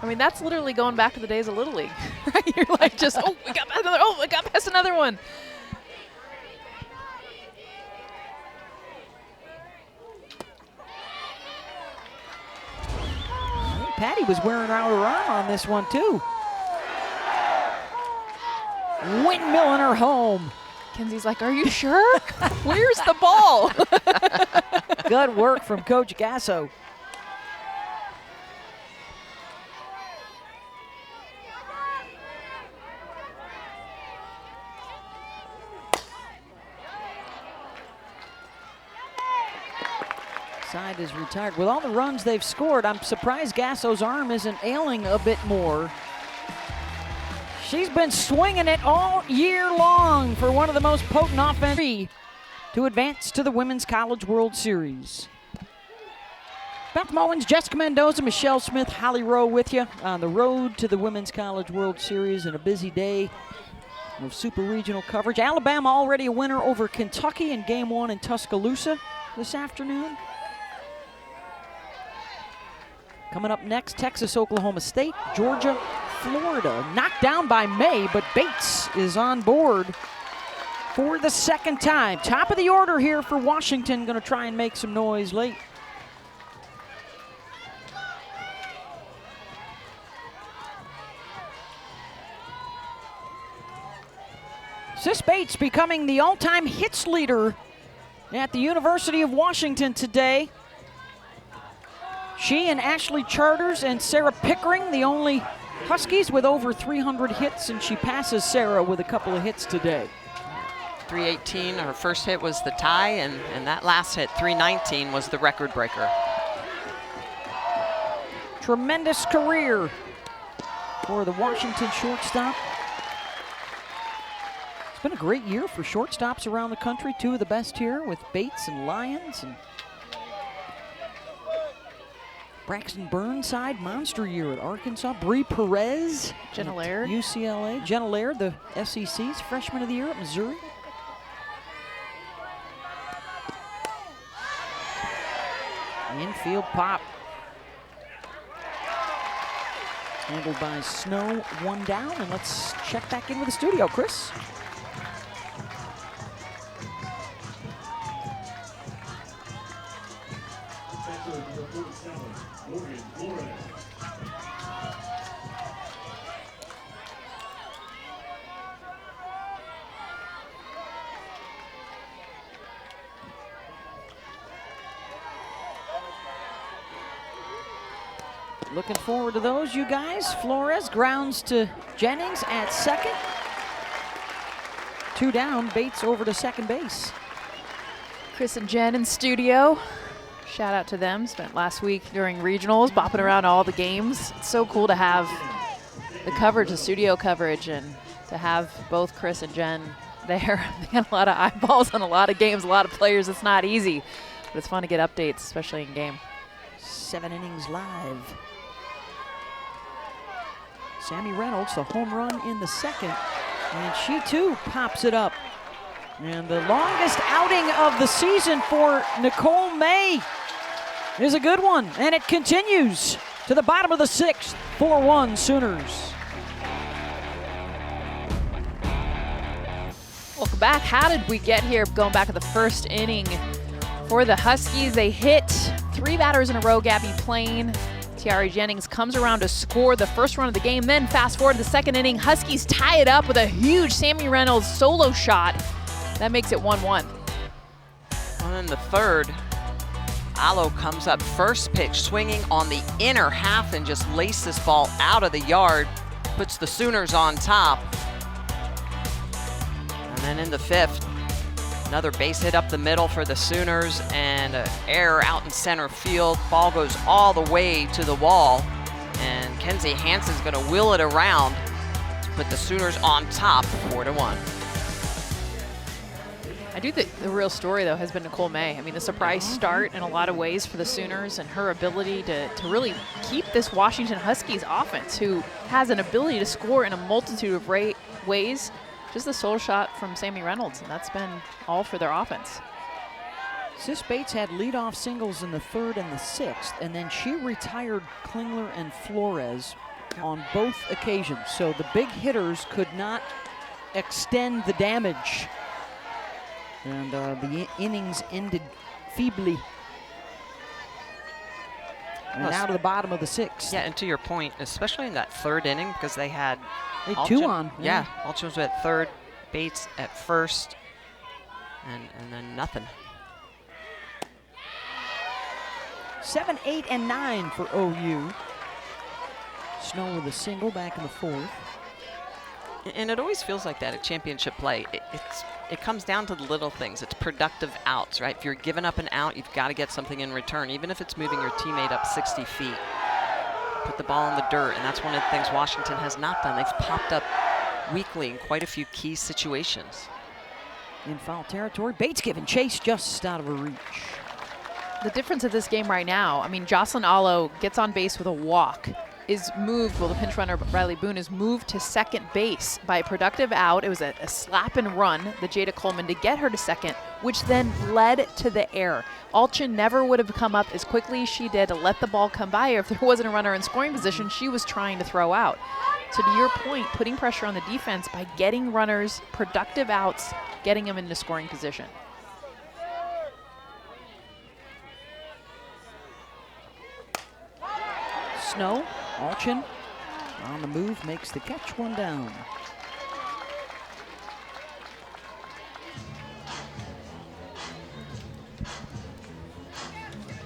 I mean, that's literally going back to the days of Little League, right? You're like, just, oh, we got past another, oh, we got past another one. Patty was wearing out her arm on this one, too. Windmilling her home. Kenzie's like, are you sure? Where's the ball? Good work from Coach Gasso. Side is retired. With all the runs they've scored, I'm surprised Gasso's arm isn't ailing a bit more. She's been swinging it all year long for one of the most potent offenses to advance to the Women's College World Series. Beth Mullins, Jessica Mendoza, Michelle Smith, Holly Rowe with you on the road to the Women's College World Series and a busy day of super regional coverage. Alabama already a winner over Kentucky in Game 1 in Tuscaloosa this afternoon. Coming up next, Texas, Oklahoma State, Georgia, Florida. Knocked down by May, but Bates is on board for the second time. Top of the order here for Washington, going to try and make some noise late. Sis Bates becoming the all-time hits leader at the University of Washington today. She and Ashley Charters and Sarah Pickering, the only Huskies with over 300 hits, and she passes Sarah with a couple of hits today. 318, her first hit was the tie, and that last hit, 319, was the record breaker. Tremendous career for the Washington shortstop. It's been a great year for shortstops around the country. 2 of the best here with Bates and Lyons, and Braxton Burnside, monster year at Arkansas. Bree Perez, Jenna Laird, UCLA. Jenna Laird, the SEC's freshman of the year at Missouri. Infield pop. Handled by Snow, 1 down, and let's check back in with the studio, Chris. Looking forward to those, you guys. Flores grounds to Jennings at second. 2 down, Bates over to second base. Chris and Jen in studio. Shout out to them. Spent last week during regionals bopping around all the games. It's so cool to have the coverage, the studio coverage, and to have both Chris and Jen there. They got a lot of eyeballs on a lot of games, a lot of players. It's not easy, but it's fun to get updates, especially in game. 7 innings live. Sammy Reynolds, the home run in the second, and she too pops it up. And the longest outing of the season for Nicole May is a good one, and it continues to the bottom of the 6th, 4-1 Sooners. Welcome back. How did we get here? Going back to the first inning for the Huskies, they hit 3 batters in a row. Gabby Plain, Tiari Jennings comes around to score the first run of the game. Then fast forward to the second inning, Huskies tie it up with a huge Sammy Reynolds solo shot. That makes it 1-1. And then the third, Alo comes up first pitch, swinging on the inner half and just laced this ball out of the yard, puts the Sooners on top. And then in the 5th, another base hit up the middle for the Sooners and an error out in center field. Ball goes all the way to the wall, and Kenzie Hansen's gonna wheel it around to put the Sooners on top, 4-1. I do think the real story, though, has been Nicole May. I mean, the surprise start in a lot of ways for the Sooners and her ability to really keep this Washington Huskies offense, who has an ability to score in a multitude of ways. Just the sole shot from Sammy Reynolds, and that's been all for their offense. Sis Bates had leadoff singles in the 3rd and the 6th, and then she retired Klingler and Flores on both occasions. So the big hitters could not extend the damage. And the innings ended feebly. And now to the bottom of the 6th. Yeah, and to your point, especially in that 3rd inning, because they had 2 on. Yeah, Alchin was at 3rd, Bates at 1st, and then nothing. 7, 8, and 9 for OU. Snow with a single back in the 4th. And it always feels like that at championship play. It comes down to the little things. It's productive outs, right? If you're giving up an out, you've got to get something in return, even if it's moving your teammate up 60 feet. Put the ball in the dirt, and that's one of the things Washington has not done. They've popped up weekly in quite a few key situations. In foul territory, Bates giving chase just out of her reach. The difference of this game right now, I mean, Jocelyn Alo gets on base with a walk, is moved, well, the pinch runner, Riley Boone, is moved to second base by a productive out. It was a slap and run, the Jada Coleman, to get her to second, which then led to the error. Alchin never would have come up as quickly as she did to let the ball come by her if there wasn't a runner in scoring position she was trying to throw out. So to your point, putting pressure on the defense by getting runners productive outs, getting them into scoring position. Snow, Alchin on the move, makes the catch, 1 down.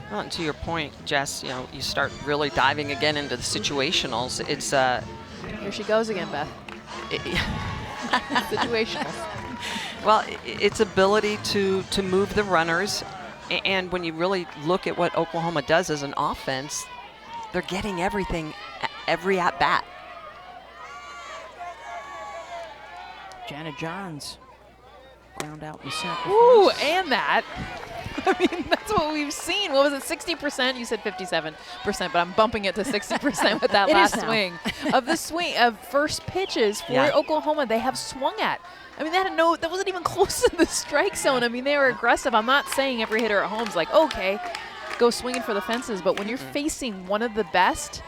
Well, and to your point, Jess, you know, you start really diving again into the situationals. It's here she goes again, Beth. Situational. Well, its ability to move the runners, and when you really look at what Oklahoma does as an offense, they're getting everything, every at-bat. Janet Johns ground out the sacrifice. Ooh, and that. I mean, that's what we've seen. What was it, 60%? You said 57%, but I'm bumping it to 60% with that last swing. Of the swing of first pitches for Oklahoma, they have swung at. I mean, that wasn't even close to the strike zone. I mean, they were aggressive. I'm not saying every hitter at home is like, okay, go swinging for the fences, but when you're facing one of the best,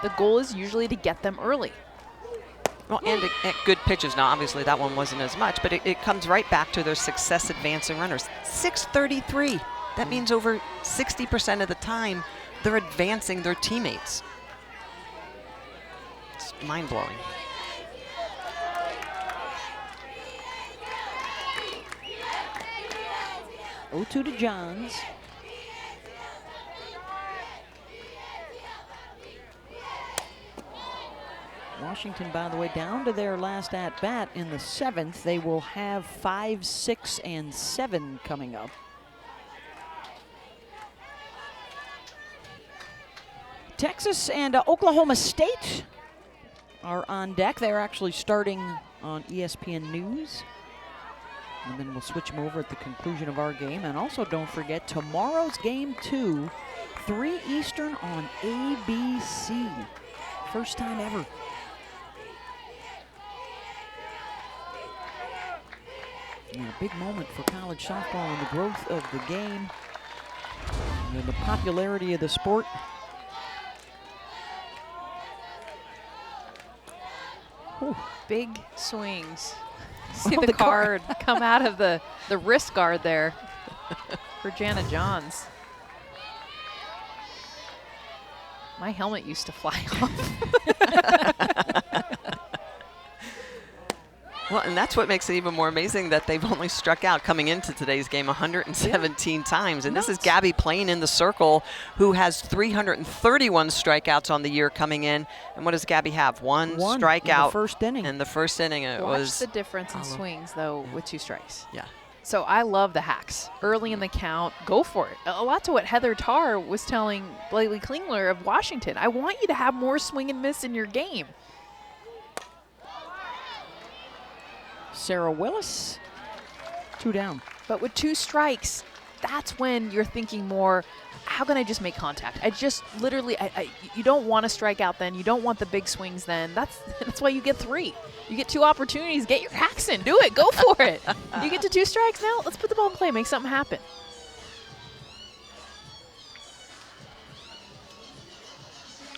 the goal is usually to get them early. Well, and at good pitches. Now, obviously, that one wasn't as much, but it comes right back to their success advancing runners. 633. That means over 60% of the time, they're advancing their teammates. It's mind-blowing. O2 to Johns. Washington, by the way, down to their last at-bat in the 7th. They will have 5, 6, and 7 coming up. Texas and Oklahoma State are on deck. They're actually starting on ESPN News. And then we'll switch them over at the conclusion of our game. And also don't forget tomorrow's game 2, 3 Eastern on ABC. First time ever. And a big moment for college softball and the growth of the game and the popularity of the sport. Ooh, big swings. See the card come out of the wrist guard there for Jana Johns. My helmet used to fly off. Well, and that's what makes it even more amazing that they've only struck out coming into today's game 117 times. And this is Gabby playing in the circle, who has 331 strikeouts on the year coming in. And what does Gabby have? One strikeout in the first inning. In the first inning, it Watch was the difference in swings, though, with 2 strikes. Yeah. So I love the hacks. Early in the count, go for it. A lot to what Heather Tarr was telling Blakely Klingler of Washington. I want you to have more swing and miss in your game. Sarah Willis, 2 down. But with 2 strikes, that's when you're thinking more, how can I just make contact? I just literally, you don't want to strike out then. You don't want the big swings then. That's why you get 3. You get 2 opportunities. Get your hacks in. Do it. Go for it. You get to 2 strikes now. Let's put the ball in play. Make something happen.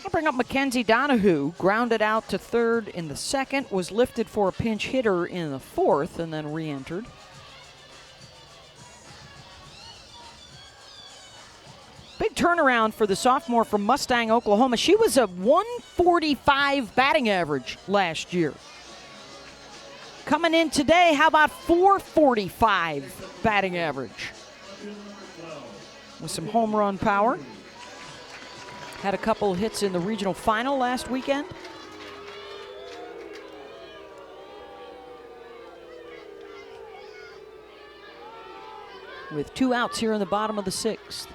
I'll bring up Mackenzie Donahue, grounded out to third in the 2nd, was lifted for a pinch hitter in the 4th, and then re-entered. Big turnaround for the sophomore from Mustang, Oklahoma. She was a 145 batting average last year. Coming in today, how about 445 batting average? With some home run power. Had a couple hits in the regional final last weekend. With 2 outs here in the bottom of the 6th.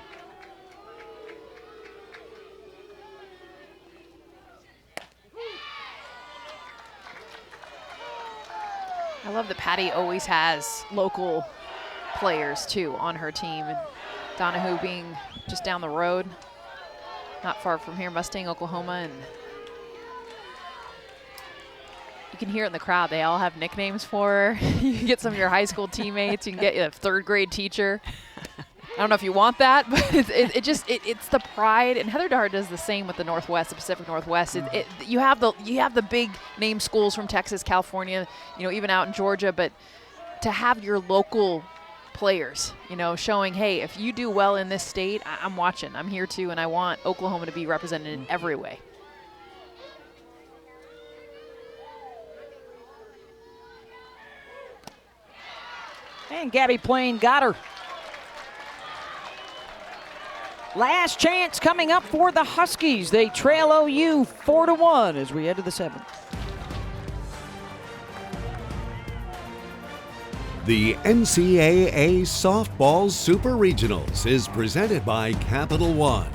I love that Patty always has local players, too, on her team. And Donahue being just down the road. Not far from here, Mustang, Oklahoma, and you can hear it in the crowd. They all have nicknames for her. You can get some of your high school teammates. You can get a 3rd grade teacher. I don't know if you want that, but it's the pride. And Heather Tarr does the same with the Northwest, the Pacific Northwest. You have the big name schools from Texas, California, even out in Georgia, but to have your local players, showing, hey, if you do well in this state, I'm watching. I'm here too, and I want Oklahoma to be represented in every way. And Gabby Plain got her. Last chance coming up for the Huskies. They trail OU 4-1 as we head to the 7th. The NCAA Softball Super Regionals is presented by Capital One.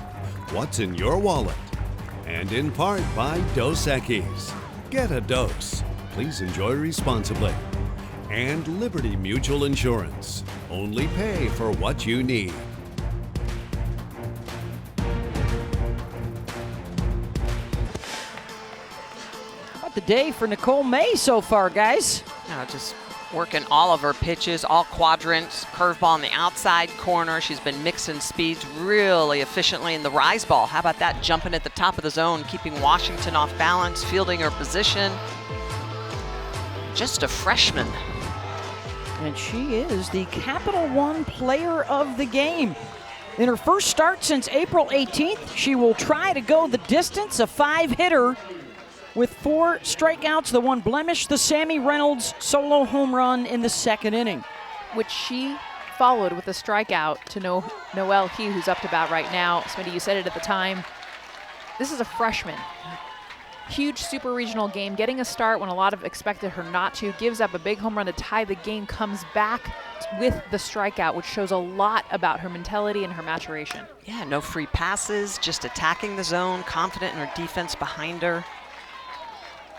What's in your wallet? And in part by Dos Equis. Get a dose. Please enjoy responsibly. And Liberty Mutual Insurance. Only pay for what you need. How about the day for Nicole May so far, guys? Just working all of her pitches, all quadrants, curveball on the outside corner. She's been mixing speeds really efficiently in the rise ball. How about that, jumping at the top of the zone, keeping Washington off balance, fielding her position. Just a freshman. And she is the Capital One Player of the Game. In her first start since April 18th, she will try to go the distance, a 5-hitter. With 4 strikeouts, the one blemish, the Sammy Reynolds solo home run in the 2nd inning. Which she followed with a strikeout to Noelle He, who's up to bat right now. Smitty, you said it at the time. This is a freshman. huge super regional game, getting a start when a lot of expected her not to, gives up a big home run to tie the game, comes back with the strikeout, which shows a lot about her mentality and her maturation. Yeah, no free passes, just attacking the zone, confident in her defense behind her,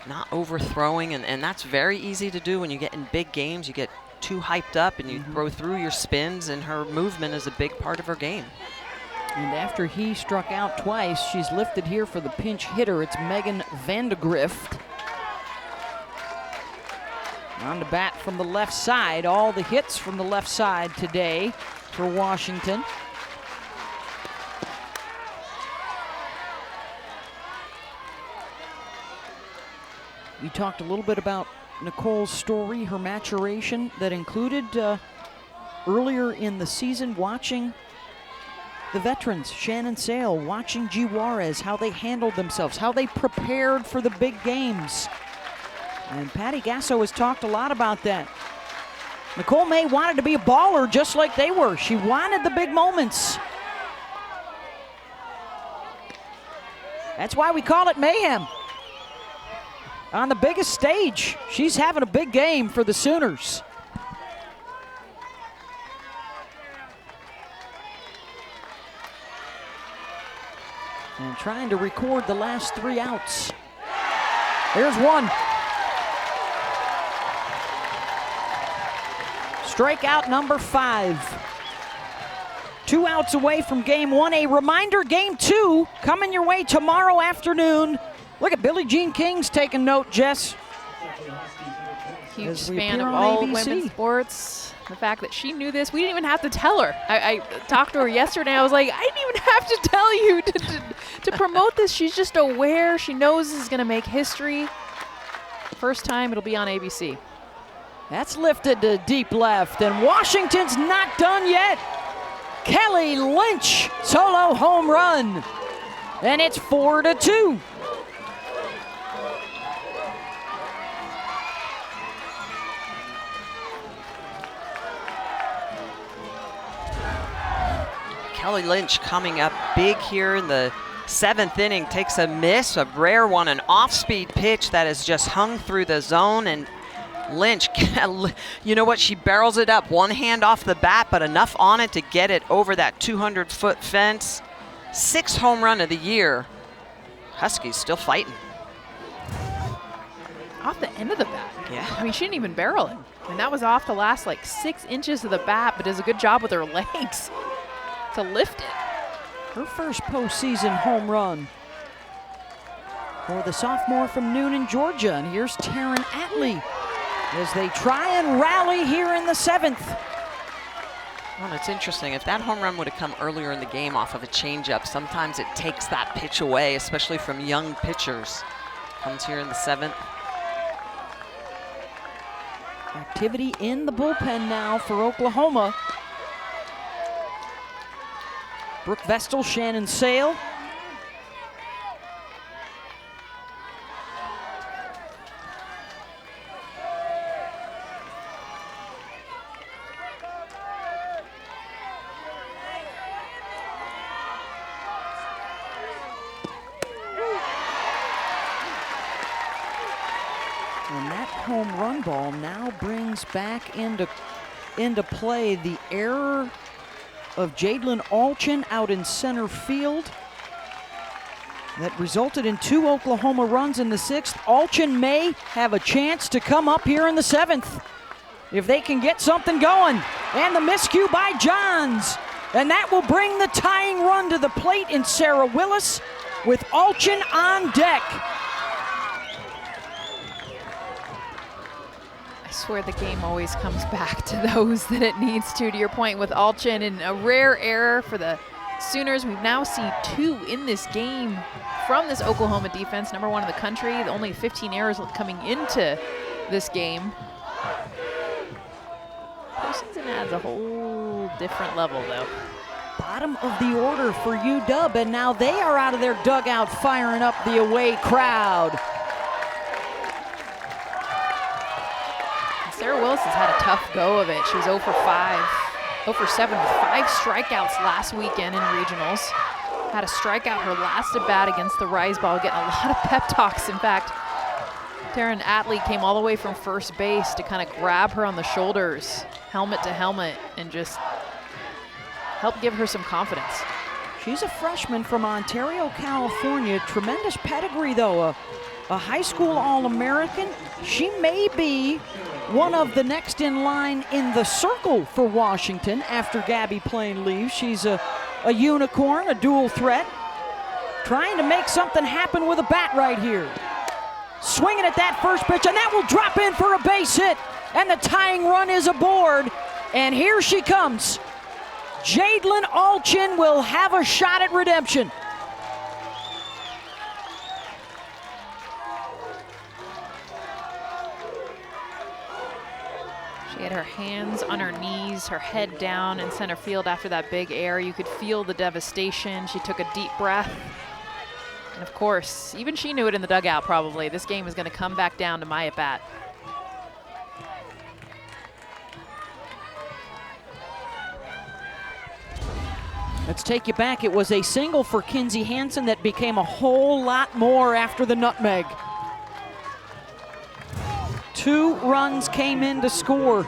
not overthrowing, and that's very easy to do when you get in big games. You get too hyped up and you throw through your spins, and her movement is a big part of her game. And after he struck out twice, she's lifted here for the pinch hitter. It's Megan Vandegrift. On the bat from the left side. All the hits from the left side today for Washington. We talked a little bit about Nicole's story, her maturation that included earlier in the season watching the veterans, Shannon Sale, watching G. Juarez, how they handled themselves, how they prepared for the big games. And Patty Gasso has talked a lot about that. Nicole May wanted to be a baller just like they were. She wanted the big moments. That's why we call it mayhem. On the biggest stage, she's having a big game for the Sooners. And trying to record the last 3 outs. There's one. Strikeout number 5. 2 outs away from game 1. A reminder, game 2 coming your way tomorrow afternoon. Look at Billie Jean King's taking note, Jess. Huge fan of all women's sports. The fact that she knew this, we didn't even have to tell her. I talked to her yesterday. I was like, I didn't even have to tell you to promote this. She's just aware. She knows this is going to make history. First time it'll be on ABC. That's lifted to deep left, and Washington's not done yet. Kelly Lynch, solo home run, and it's 4-2. Kelly Lynch coming up big here in the 7th inning, takes a miss, a rare one, an off-speed pitch that has just hung through the zone, and Lynch, you know what, she barrels it up, one hand off the bat, but enough on it to get it over that 200-foot fence. 6th home run of the year. Huskies still fighting. Off the end of the bat. Yeah. I mean, she didn't even barrel it. And that was off the last like 6 inches of the bat, but does a good job with her legs to lift it. Her first postseason home run for the sophomore from Noonan, Georgia. And here's Taryn Atlee as they try and rally here in the 7th. Well, it's interesting. If that home run would have come earlier in the game off of a changeup, sometimes it takes that pitch away, especially from young pitchers. Comes here in the 7th. Activity in the bullpen now for Oklahoma. Brooke Vestal, Shannon Sale. And that home run ball now brings back into play the error of Jadlyn Alchin out in center field that resulted in 2 Oklahoma runs in the 6th. Alchin may have a chance to come up here in the 7th if they can get something going. And the miscue by Johns. And that will bring the tying run to the plate in Sarah Willis with Alchin on deck. I swear the game always comes back to those that it needs to your point with Alchin, and a rare error for the Sooners. We've now seen 2 in this game from this Oklahoma defense, number 1 in the country. Only 15 errors coming into this game. Postseason adds a whole different level, though. Bottom of the order for UW, and now they are out of their dugout firing up the away crowd. Sarah Willis has had a tough go of it. She was 0 for 5, 0 for 7 with 5 strikeouts last weekend in regionals. had a strikeout her last at bat against the Rise Ball, getting a lot of pep talks. In fact, Taryn Atley came all the way from first base to kind of grab her on the shoulders, helmet to helmet, and just help give her some confidence. She's a freshman from Ontario, California. Tremendous pedigree, though. A high school All-American. She may be one of the next in line in the circle for Washington after Gabby Plain leaves. She's a unicorn, a dual threat, trying to make something happen with a bat right here. Swinging at that first pitch, and that will drop in for a base hit, and the tying run is aboard, and here she comes. Jadlyn Alchin will have a shot at redemption. She had her hands on her knees, her head down in center field after that big air. You could feel the devastation. She took a deep breath. And of course, even she knew it in the dugout probably. This game is going to come back down to my at-bat. Let's take you back. It was a single for Kinsey Hansen that became a whole lot more after the nutmeg. 2 runs came in to score.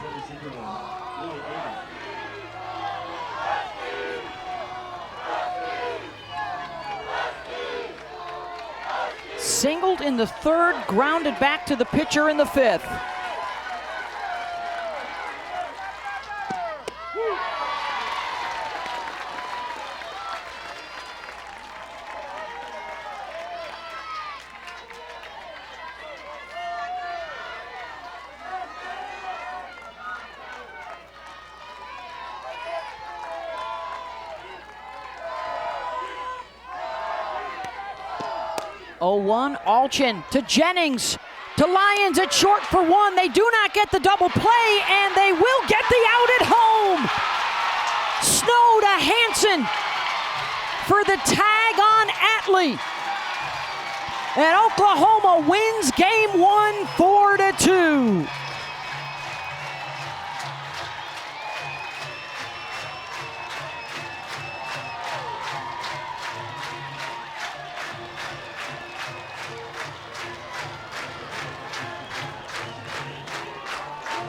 Singled in the 3rd, grounded back to the pitcher in the 5th. Alchin to Jennings, to Lyons at short for 1. They do not get the double play, and they will get the out at home. Snow to Hansen for the tag on Atley. And Oklahoma wins game 1, 4-2.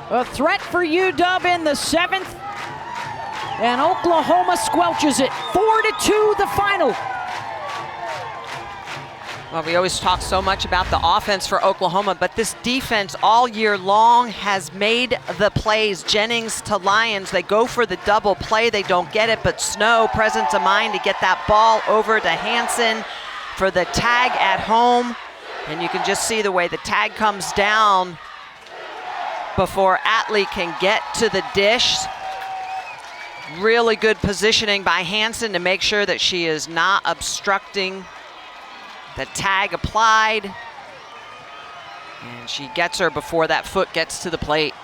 A threat for UW in the 7th, and Oklahoma squelches it. 4-2 the final. Well, we always talk so much about the offense for Oklahoma, but this defense all year long has made the plays. Jennings to Lyons, they go for the double play, they don't get it, but Snow, presence of mind to get that ball over to Hansen for the tag at home. And you can just see the way the tag comes down before Atley can get to the dish. Really good positioning by Hansen to make sure that she is not obstructing the tag applied. And she gets her before that foot gets to the plate.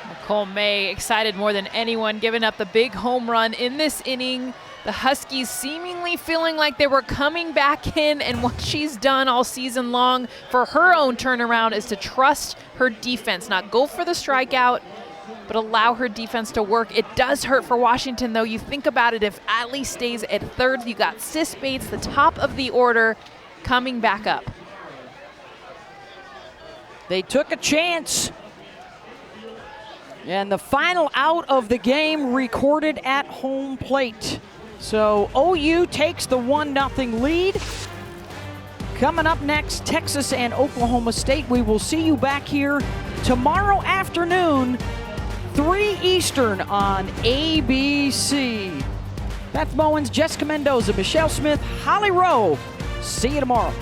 Nicole May excited more than anyone, giving up the big home run in this inning. The Huskies seemingly feeling like they were coming back in, and what she's done all season long for her own turnaround is to trust her defense, not go for the strikeout, but allow her defense to work. It does hurt for Washington, though. You think about it, if Atley stays at 3rd, you got Sis Bates, the top of the order, coming back up. They took a chance. And the final out of the game recorded at home plate. So OU takes the 1-0 lead. Coming up next, Texas and Oklahoma State. We will see you back here tomorrow afternoon, 3 Eastern on ABC. Beth Mowins, Jessica Mendoza, Michelle Smith, Holly Rowe. See you tomorrow.